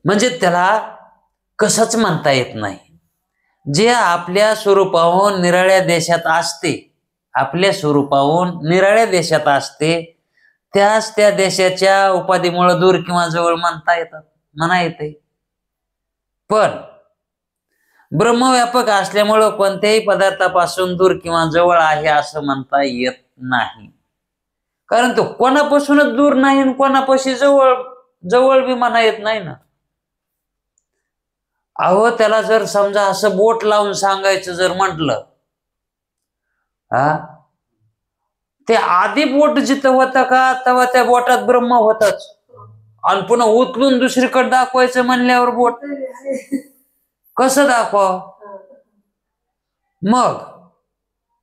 म्हणजे त्याला कसंच म्हणता येत नाही. जे आपल्या स्वरूपाहून निराळ्या देशात असते आपल्या स्वरूपाहून निराळ्या देशात असते, त्याच त्या देशाच्या उपाधीमुळे दूर किंवा जवळ म्हणा येते. पण ब्रह्मव्यापक असल्यामुळं कोणत्याही पदार्थापासून दूर किंवा जवळ आहे असं म्हणता येत नाही. कारण तो कोणापासूनच दूर नाही आणि कोणापाशी जवळ जवळ बी म्हणा येत नाही ना. अहो त्याला जर समजा असं बोट लावून सांगायचं जर म्हटलं, ते आधी बोट जिथं होतं का तेव्हा त्या बोटात ब्रह्म होतच, आणि पुन्हा उचलून दुसरीकडे दाखवायचं म्हणल्यावर बोट कसं दाखवा? मग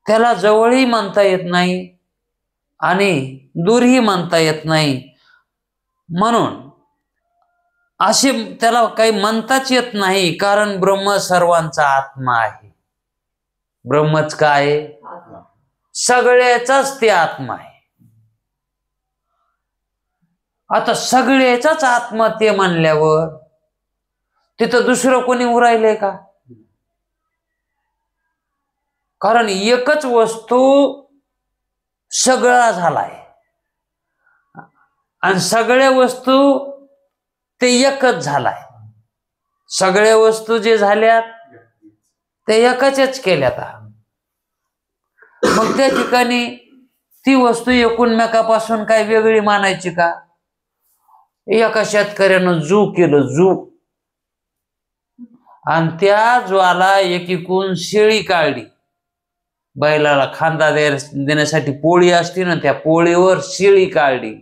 त्याला जवळही म्हणता येत नाही आणि दूरही म्हणता येत नाही. म्हणून असे त्याला काही म्हणताच येत नाही, कारण ब्रह्म सर्वांचा आत्मा आहे. ब्रह्मच काय? सगळ्याचाच ते आत्मा आहे. आता सगळ्याचाच आत्मा ते म्हणल्यावर तिथं दुसरं कोणी उरायलंय का? कारण एकच वस्तू सगळा झालाय आणि सगळ्या वस्तू ते एकच झालाय. सगळ्या वस्तू जे झाल्यात ते एकच केल्यात. मग त्या ठिकाणी ती वस्तू एकूणमेकापासून काय वेगळी मानायची का? एका शेतकऱ्यानं जू केलं, जू, आणि त्या ज्वाला एकीकून शेळी काढली. बैलाला खांदा देण्यासाठी पोळी असते ना, त्या पोळीवर शेळी काढली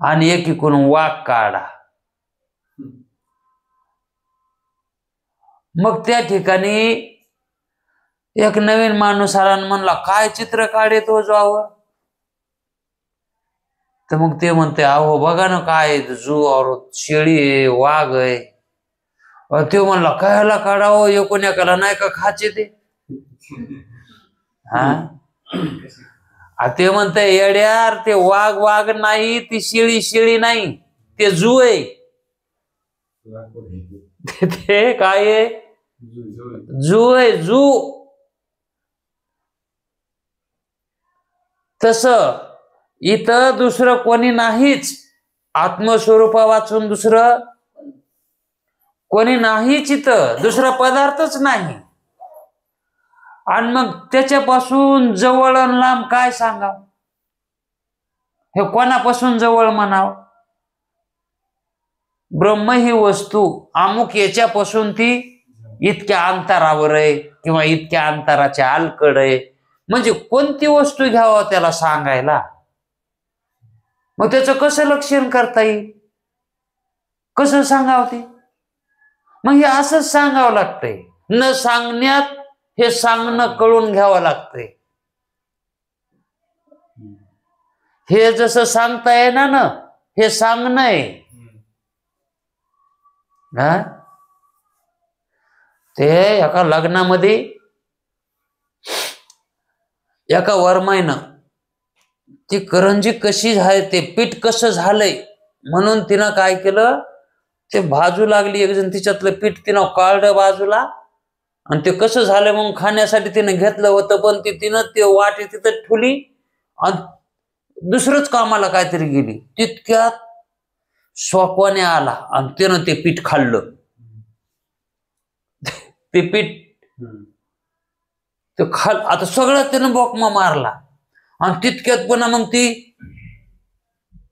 आणि एकीकून वाघ काढा. मग त्या ठिकाणी एक नवीन माणूस आला आणि म्हणला, काय चित्र काढतो ज्वावर? तर मग ते म्हणते, अहो बघा ना काय जू और शेळी आहे, वाघ आहे. ते म्हणला, कायला काढावं, एकूण एकाला नाही का खाचे ते? ते म्हणते, येड्यार ते वाघ वाघ नाही, ती शेळी शेळी नाही, ते जू आहे. ते काय आहे? जू आहे, जू. तस इथं दुसरं कोणी नाहीच. आत्मस्वरूपा वाचून दुसरं कोणी नाहीच, इथं दुसरा पदार्थच नाही. आणि मग त्याच्यापासून जवळ आणि लांब काय सांगाव? हे कोणापासून जवळ म्हणाव? ब्रह्म ही वस्तू अमुक याच्यापासून ती इतक्या अंतरावर आहे किंवा इतक्या अंतराच्या अलीकडे आहे. म्हणजे कोणती वस्तू घ्यावं त्याला सांगायला? मग त्याचं कसं लक्षण करता येईल? कसं सांगावं ते? मग हे असंच सांगावं लागतंय. न सांगण्यात हे सांगणं कळून घ्यावं लागतंय. हे जसं सांगता येणार ना, हे सांगणं आहे. ते एका लग्नामध्ये एका वरमाईनं ती करंजी कशी झाली, ते पीठ कसं झालंय म्हणून तिनं काय केलं, ते भाजू लागली. एक जण तिच्यातलं पीठ तिनं काढलं बाजूला, आणि ते कसं झालं मग खाण्यासाठी तिनं घेतलं होतं, पण तिनं ते वाटी तिथं ठेवली आणि दुसरंच कामाला काहीतरी गेली. तितक्यात शोकवाने आला आणि त्यानं ते पीठ खाल्लं. ते पीठ ते आता सगळं त्यानं बोकमा मारला. आणि तितक्यात पुन्हा मग ती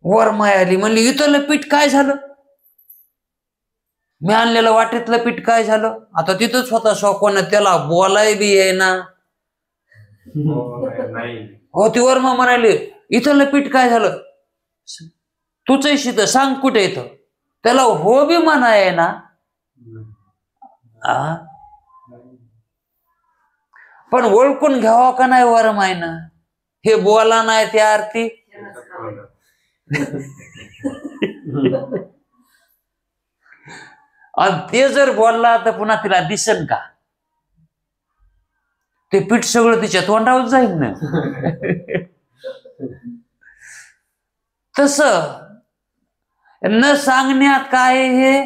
वरमाय आली, म्हणली, इथलं पीठ काय झालं? मी आणलेलं वाटेतलं पीठ काय झालं? आता तिथंच होता शोकवाना, त्याला बोलाय बी आहे ना. हो, ती वर्मा म्हणाली, इथलं पीठ काय झालं? तूच शित सांग कुठे येतं? त्याला हो बी म्हणाय ना. पण ओळखून घ्यावं का नाही वरमायनं? हे बोला नाही त्या अर्थी. आणि ते जर बोलला तर पुन्हा तिला दिसन का? ते पीठ सगळं तिच्या तोंडावर जाईल ना. तस न सांगण्यात काय हे?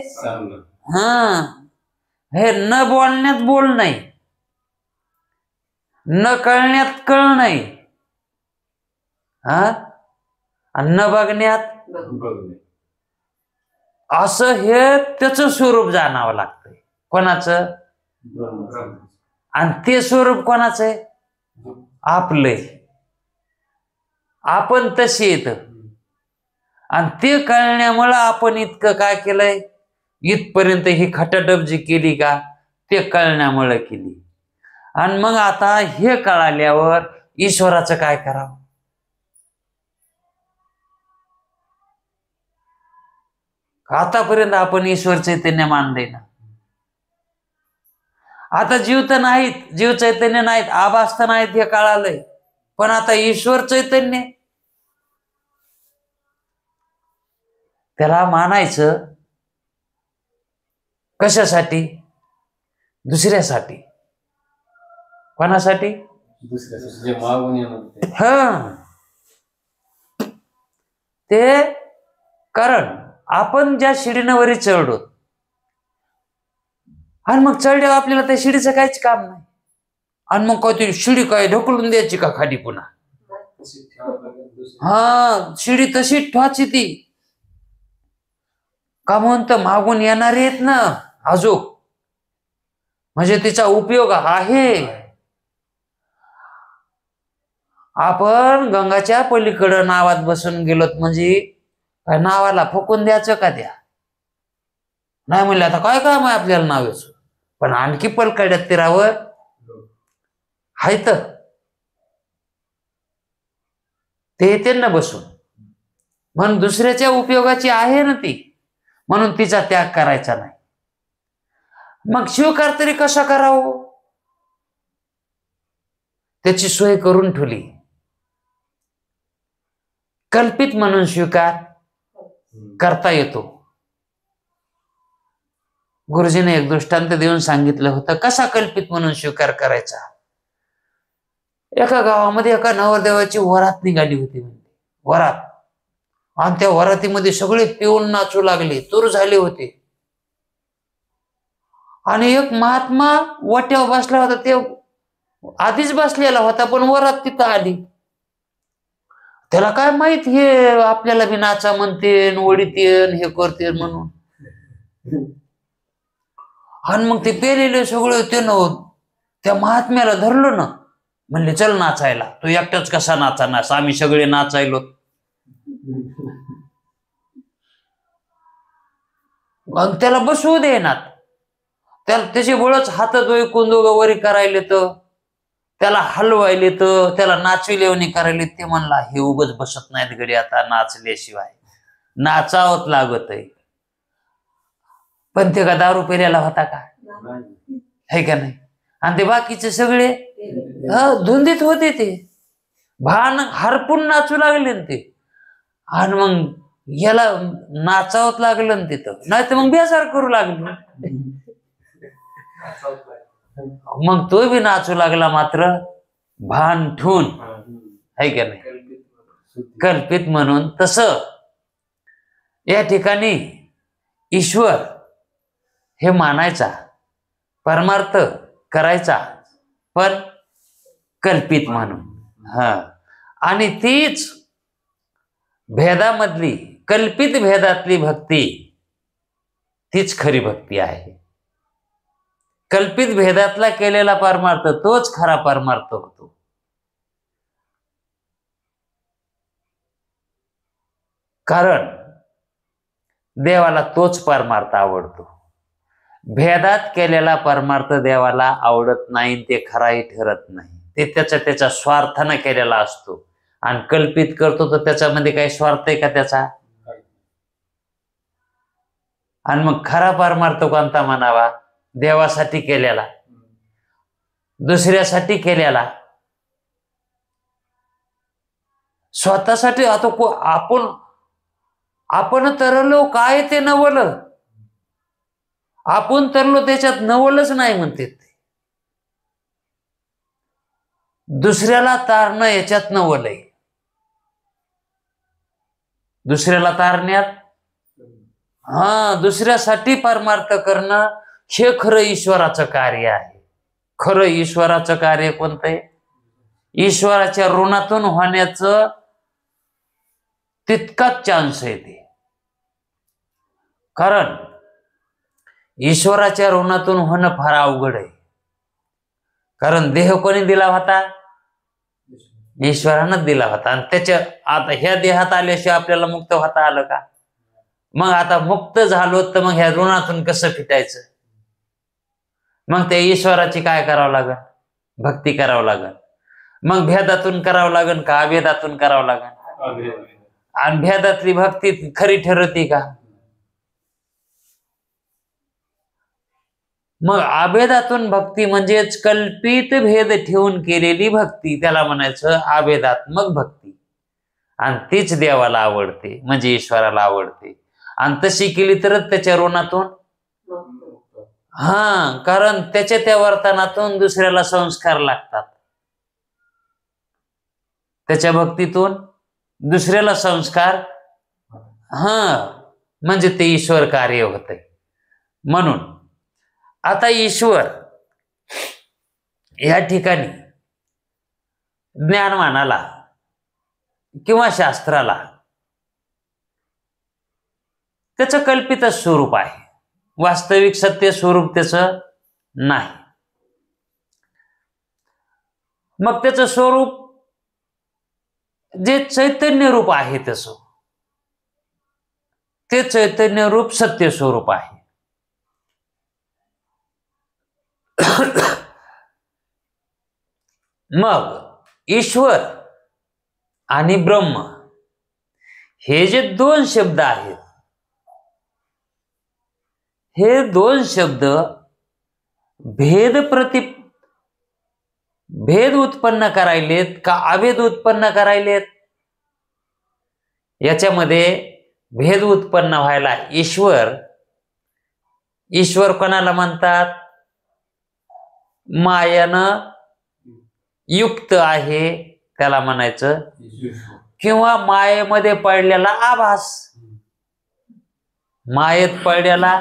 हे न बोलण्यात बोल नाही. न कळण्यात कळ नाही, हा, आणि न बघण्यात बघणे. असं हे त्याचं स्वरूप जाणावं लागतंय. कोणाचं? ब्रह्म. आणि ते स्वरूप कोणाचं आहे? आपलंय. आपण तशी येत, आणि ते कळण्यामुळं आपण इतकं काय केलंय, इथपर्यंत ही खटाटप केली का, ते कळण्यामुळं केली. आणि मग आता हे कळाल्यावर ईश्वराचं काय करावं? आतापर्यंत आपण ईश्वर चैतन्य मानलंय ना. आता जीव तर नाहीत, जीव चैतन्य नाहीत, आभास तर नाहीत, हे कळालंय. पण आता ईश्वर चैतन्य, त्याला मानायचं कशासाठी? दुसऱ्यासाठी. कोणासाठी? दुसऱ्यासाठी जे मागून येणार ते. हा, ते कारण आपण ज्या शिडीनवरी चढलो, आणि मग चढल्यावर आपल्याला त्या शिडीचं काहीच काम नाही, आणि मग काय ती शिडी काय ढकलून द्यायची का खाली पुन्हा? हा, शिडी तशीच ठेवायची ती. का म्हणतं मागून येणारे आहेत ना अजून, म्हणजे तिचा उपयोग आहे. आपण गंगाच्या पलीकडं नावात बसून गेलोत म्हणजे काय नावाला फुकून द्यायचं का? द्या, नाही म्हणलं आता काय काम आहे आपल्याला नावाचं. पण आणखी पलकड्यात तीरावर हायत, ते येते ना बसून. म्हणून दुसऱ्याच्या उपयोगाची आहे ना ती, म्हणून तिचा त्याग करायचा नाही. मग स्वीकार तरी कसा करावं? त्याची सोय करून ठेवली. कल्पित म्हणून स्वीकार करता येतो. गुरुजीने एक दृष्टांत देऊन सांगितलं होतं कसा कल्पित म्हणून स्वीकार करायचा. एका गावामध्ये एका नवरदेवाची वरात निघाली होती, वरात, आणि त्या वरातीमध्ये सगळे पिऊन नाचू लागले, तूर झाले होते. आणि एक महात्मा वाट्यावर बसला होता, ते आधीच बसलेला होता, पण वरात तिथं आली. त्याला काय माहित हे आपल्याला बी नाचा म्हणते, ओढीतेन, हे करते म्हणून. आणि मग ते पेलेले सगळे ते त्या महात्म्याला धरलं ना, म्हणले चल नाचायला. तो एकटाच कसा नाचानास, आम्ही सगळे नाचायलो. आणि त्याला बसवू देनात, त्याला त्याचे बळच हात दोन दोघं वरी करायले, तर त्याला हलवायले, तर त्याला नाचविलेवणी करायले. ते म्हणला हे उगच बसत नाहीत गडी, आता नाचल्याशिवाय नाचावत लागत आहे. पण ते का दारू पेल्याला होता का? है का नाही? आणि ते बाकीचे सगळे धुंदीत होते, ते भान हरपून नाचू लागले ते. आणि मग याला नाचावत लागलं ना तिथं, नाही तर मग बेजार करू लागले. मग तो बी नाचू लागला, मात्र भान ठेवून, है का नाही? कल्पित म्हणून. तसं या ठिकाणी ईश्वर हे मानायचा, परमार्थ करायचा, पण कल्पित म्हणून. हा, आणि तीच भेदामधली, कल्पित भेदातली भक्ती, तीच खरी भक्ती आहे. कल्पित भेदातला केलेला परमार्थ तोच खरा परमार्थ होतो. कारण देवाला तोच परमार्थ आवडतो. भेदात केलेला परमार्थ देवाला आवडत नाही, ते खराही ठरत नाही. ते त्याच्या स्वार्थानं केलेला असतो. आणि कल्पित करतो तर त्याच्यामध्ये काही स्वार्थ आहे का त्याचा? आणि मग खरा परमार्थ कोणता म्हणावा? देवासाठी केलेला, दुसऱ्यासाठी केलेला, स्वतःसाठी. आता आपण तरलो काय ते नवल, आपण तरलो त्याच्यात नवलच नाही म्हणते. दुसऱ्याला तारणं याच्यात नवल आहे. दुसऱ्याला तारण्यात, दुसऱ्यासाठी परमार्थ करणं हे खरं ईश्वराचं कार्य आहे. खरं ईश्वराचं कार्य कोणतं आहे? ईश्वराच्या ऋणातून होण्याचं तितकाच चान्स आहे ते. कारण ईश्वराच्या ऋणातून होणं फार अवघड आहे. कारण देह कोणी दिला होता? ईश्वरानं दिला होता. आणि त्याच्या आता ह्या देहात आल्याशिवाय आपल्याला मुक्त होता आलं का? मग आता मुक्त झालो तर मग ह्या ऋणातून कसं फिटायचं? मग त्या ईश्वराची काय करावं लागेल? भक्ती करावं लागेल. मग भेदातून करावं लागेल का अभेदातून करावं लागेल? आणि भेदातली भक्ती खरी ठरती का? मग अभेदातून भक्ती म्हणजेच कल्पित भेद ठेवून केलेली भक्ती, त्याला म्हणायचं अभेदात्मक भक्ती. आणि तीच देवाला आवडते, म्हणजे ईश्वराला आवडते. आणि तशी केली तरच त्याच्या ऋणातून कारण त्याच्या त्या वर्तनातून दुसऱ्याला संस्कार लागतात. त्याच्या भक्तीतून दुसऱ्याला संस्कार म्हणजे ते ईश्वर कार्य होते. म्हणून आता ईश्वर या ठिकाणी ज्ञानवानाला किंवा शास्त्राला त्याचं कल्पित स्वरूप आहे, वास्तविक सत्य स्वरूप त्याचं नाही. मग त्याचं स्वरूप जे चैतन्य रूप आहे तसं ते चैतन्य रूप सत्य स्वरूप आहे. मग ईश्वर आणि ब्रह्म हे जे दोन शब्द आहेत, हे दोन शब्द भेद उत्पन्न करायलेत का अभेद उत्पन्न करायलेत? याच्यामध्ये भेद उत्पन्न व्हायला ईश्वर कोणाला म्हणतात? मायानं युक्त आहे त्याला म्हणायचं, किंवा मायेमध्ये पडलेला आभास. मायेत पडलेला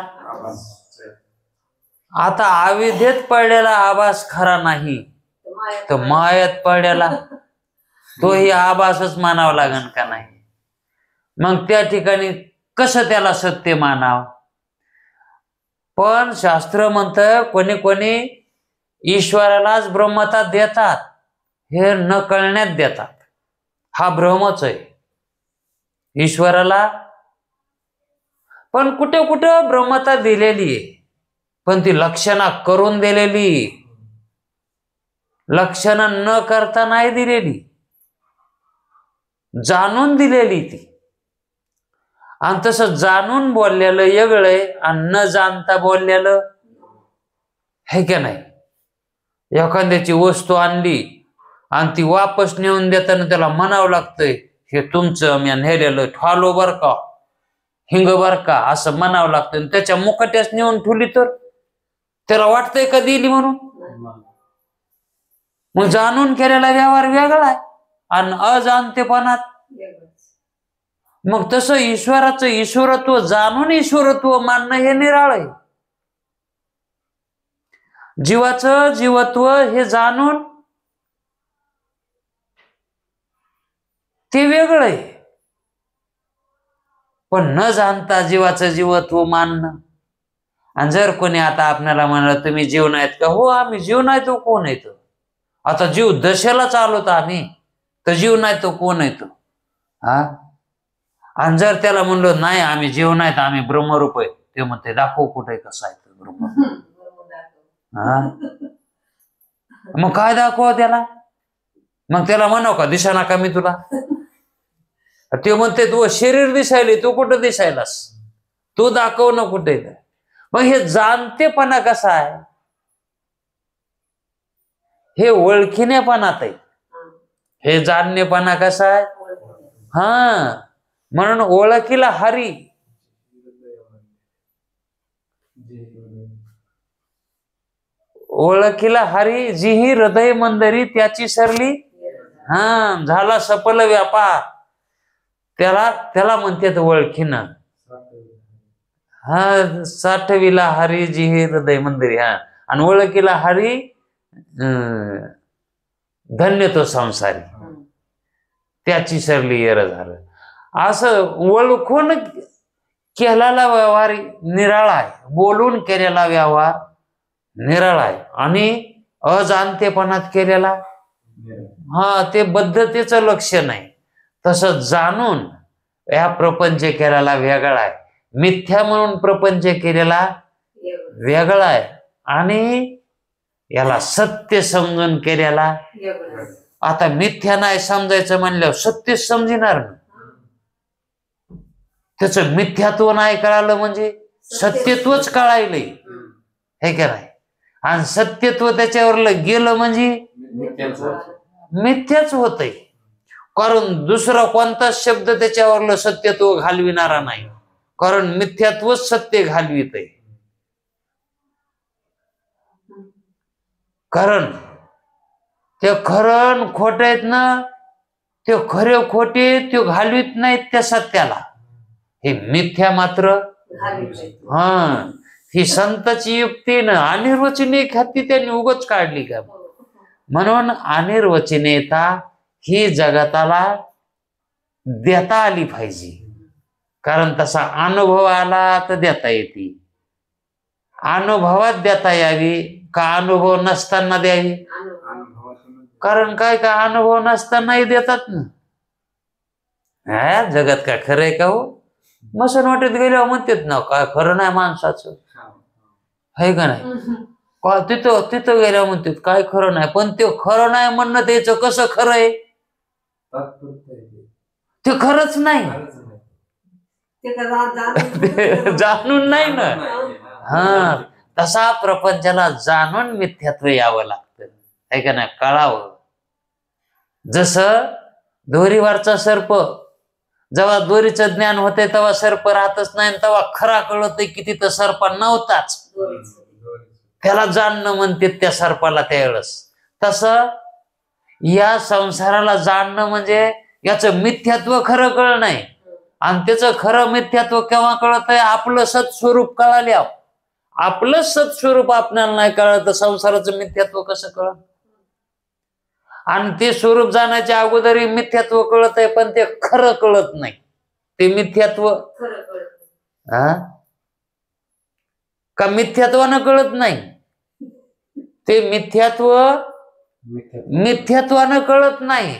आता अविद्येत पडलेला आभास खरा नाही तर मायेत पडलेला तोही आभासच मानावा लागेल का नाही? मग त्या ठिकाणी कसं त्याला सत्य मानावं? पण शास्त्र म्हणतं कोणी कोणी ईश्वरालाच ब्रह्मता देतात, हे न कळण्यात देतात. हा भ्रमच आहे ईश्वराला. पण कुठे कुठे ब्रह्मता दिलेली आहे, पण ती लक्षणा करून दिलेली, लक्षणा न करता नाही दिलेली, जाणून दिलेली ती. आणि तसं जाणून बोललेलं वेगळं आहे आणि न जाणता बोललेलं है का नाही? एखाद्याची वस्तू आणली आणि ती वापस नेऊन देताना त्याला म्हणावं लागतंय हे तुमचं मी नेलेलं ठालो बर का, हिंग बर का, असं म्हणावं लागतं. त्याच्या मुकाट्याच नेऊन ठेवली तर त्याला वाटतंय का दिली म्हणून? मग जाणून केलेला व्यवहार वेगळा आहे आणि अजाणतेपणात. मग तसं ईश्वराचं ईश्वरत्व जाणून ईश्वरत्व मानणं हे निराळ आहे. जीवाचं जीवत्व हे जाणून ते वेगळं आहे. पण न जाणता जीवाचं जीवत्व मानणं. आणि जर कोणी आता आपल्याला म्हणलं तुम्ही जीव नाहीत का? हो आम्ही जीव नाही तो कोण येतो? आता जीव दशेला चालवतो आम्ही, तर जीव नाही तो कोण येतो? आणि जर त्याला म्हणलं नाही आम्ही जीव नाहीत आम्ही ब्रह्मरूप आहे, ते म्हणते दाखव कुठे कसं आहे ब्रह्म. मग काय दाखव त्याला? मग त्याला म्हणाव का दिसा का मी तुला? ते म्हणते तू शरीर दिसायले, तू कुठं दिसायलास? तू दाखव ना कुठे. मग हे जाणतेपणा कसा आहे? हे ओळखीनेपणात आहे. हे जाणणेपणा कसा आहे? म्हणून ओळखीला हरी. ओळखीला हरी जीही हृदय मंदरी त्याची सरली झाला सफल व्यापार. त्याला म्हणतात ओळखीनं. साठविला हरी जीही हृदय मंदिरी. आणि ओळखीला हरी धन्य तो संसारी, त्याची सरली येर झालं. असं ओळखून केलेला व्यवहार निराळा आहे, बोलून केलेला व्यवहार निराळा आहे, आणि अजाणतेपणात केलेला ते बद्धतेचं लक्षण आहे. तसं जाणून या प्रपंच केलेला वेगळा आहे, मिथ्या म्हणून प्रपंच केलेला वेगळा आहे, आणि याला सत्य समजून केलेला. आता मिथ्या नाही समजायचं म्हणल्यावर सत्य समजणार ना. त्याचं मिथ्यात्व नाही कळालं म्हणजे सत्यत्वच कळायलंय, हे का नाही. आणि सत्यत्व त्याच्यावर गेलं म्हणजे मिथ्याच होतंय. कारण दुसरा कोणताच शब्द त्याच्यावरलं सत्यत्व घालविणारा नाही, कारण मिथ्यात्वच सत्य घालवित आहे. कारण ते खरं खोट आहेत ना, ते खरे खोटे ते घालवित नाहीत त्या सत्याला, हे मिथ्या मात्र. ही संताची युक्ती ना अनिर्वचनीय ख्याती त्यांनी उगच काढली का. म्हणून अनिर्वचनीयता ही जगताला देता आली पाहिजे, कारण तसा अनुभव आला तर देता येते. अनुभवात देता यावी का अनुभव नसताना द्यावी. कारण काय का अनुभव नसतानाही देतात ना. जगत काय खरं आहे का हो. मसन वाटेत गेल्यावर म्हणतात ना काय खरं नाही माणसाचं, आहे का नाही. तिथं गेल्यावर म्हणतात काय खरं नाही, पण ते खरं नाही म्हणणं त्याचं कसं खरं आहे, ते खरंच नाही, जाणून नाही ना. तसा प्रपंचाला जाणून मिथ्यात्व यावं लागतं, आहे का नाही, कळावं. जसं दोरीवरचा सर्प, जेव्हा दोरीचं ज्ञान होते तेव्हा सर्प राहतच नाही, तेव्हा खरा कळतंय की तिथं सर्प नव्हताच, त्याला जाणणं म्हणते त्या सर्पाला त्यावेळेस. तसं या संसाराला जाणणं म्हणजे याचं मिथ्यात्व खरं कळलं नाही, आणि त्याचं खरं मिथ्यात्व केव्हा कळतंय, आपलं सत्स्वरूप कळाल्यावर. आपलं सत्स्वरूप आपल्याला नाही कळलं तर संसाराचं मिथ्यात्व कसं कळत. आणि ते स्वरूप जाण्याच्या अगोदरही मिथ्यात्व कळत आहे, पण ते खरं कळत नाही, ते मिथ्यात्व का मिथ्यात्वानं कळत नाही, ते मिथ्यात्वानं कळत नाही.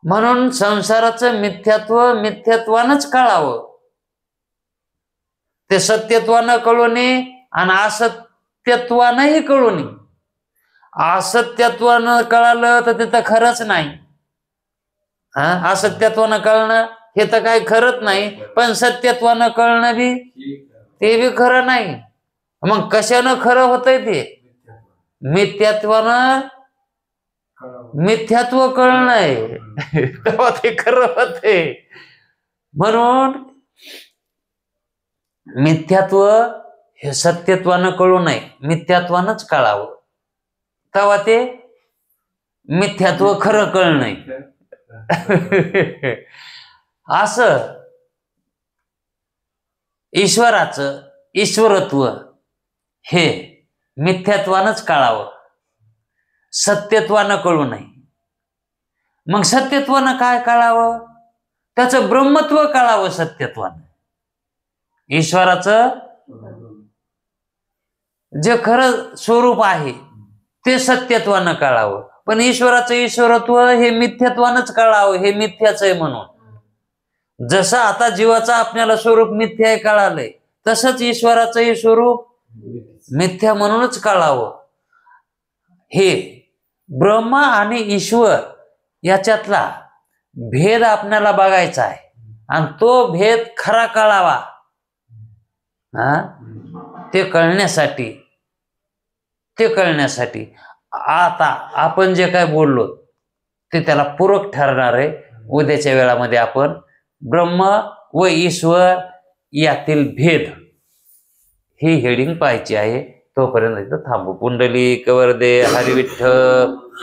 म्हणून संसाराचं मिथ्यात्व मिथ्यात्वानंच कळावं, ते सत्यत्वानं कळू नये आणि असत्यत्वानंही कळू नये. असत्यत्वानं कळालं तर तिथं खरंच नाही, असत्यत्वानं कळणं हे तर काही खरंच नाही, पण सत्यत्वानं कळणं बी ते बी खरं नाही. मग कशानं खरं होतंय ते मिथ्यात्वानं, मिथ्यात्व कळणं आहे तेव्हा ते खरं होते. म्हणून मिथ्यात्व हे सत्यत्वानं कळू नये, मिथ्यात्वानंच कळावं, तेव्हा ते मिथ्यात्व खरं कळणं. असं ईश्वराचं ईश्वरत्व हे मिथ्यात्वानंच कळावं, सत्यत्वानं कळू नये. मग सत्यत्वानं काय कळावं, त्याचं ब्रह्मत्व कळावं सत्यत्वानं. ईश्वराचं जे खरं स्वरूप आहे ते सत्यत्वानं कळावं, पण ईश्वराचं ईश्वरत्व हे मिथ्यात्वानंच कळावं, हे मिथ्याच आहे म्हणून. जसं आता जीवाचं आपल्याला स्वरूप मिथ्या आहे कळालंय, तसंच ईश्वराचंही स्वरूप मिथ्या म्हणूनच कळावं. हे ब्रह्म आणि ईश्वर याच्यातला भेद आपल्याला बघायचा आहे, आणि तो भेद खरा कळावा. ते कळण्यासाठी आता आपण जे काय बोललो ते त्याला पूरक ठरणार आहे. उद्याच्या वेळामध्ये आपण ब्रह्म व ईश्वर यातील भेद ही हेडिंग पाहायची आहे. तोपर्यंत इथं थांबू. पुंडलिक वरदे हरी विठ्ठल.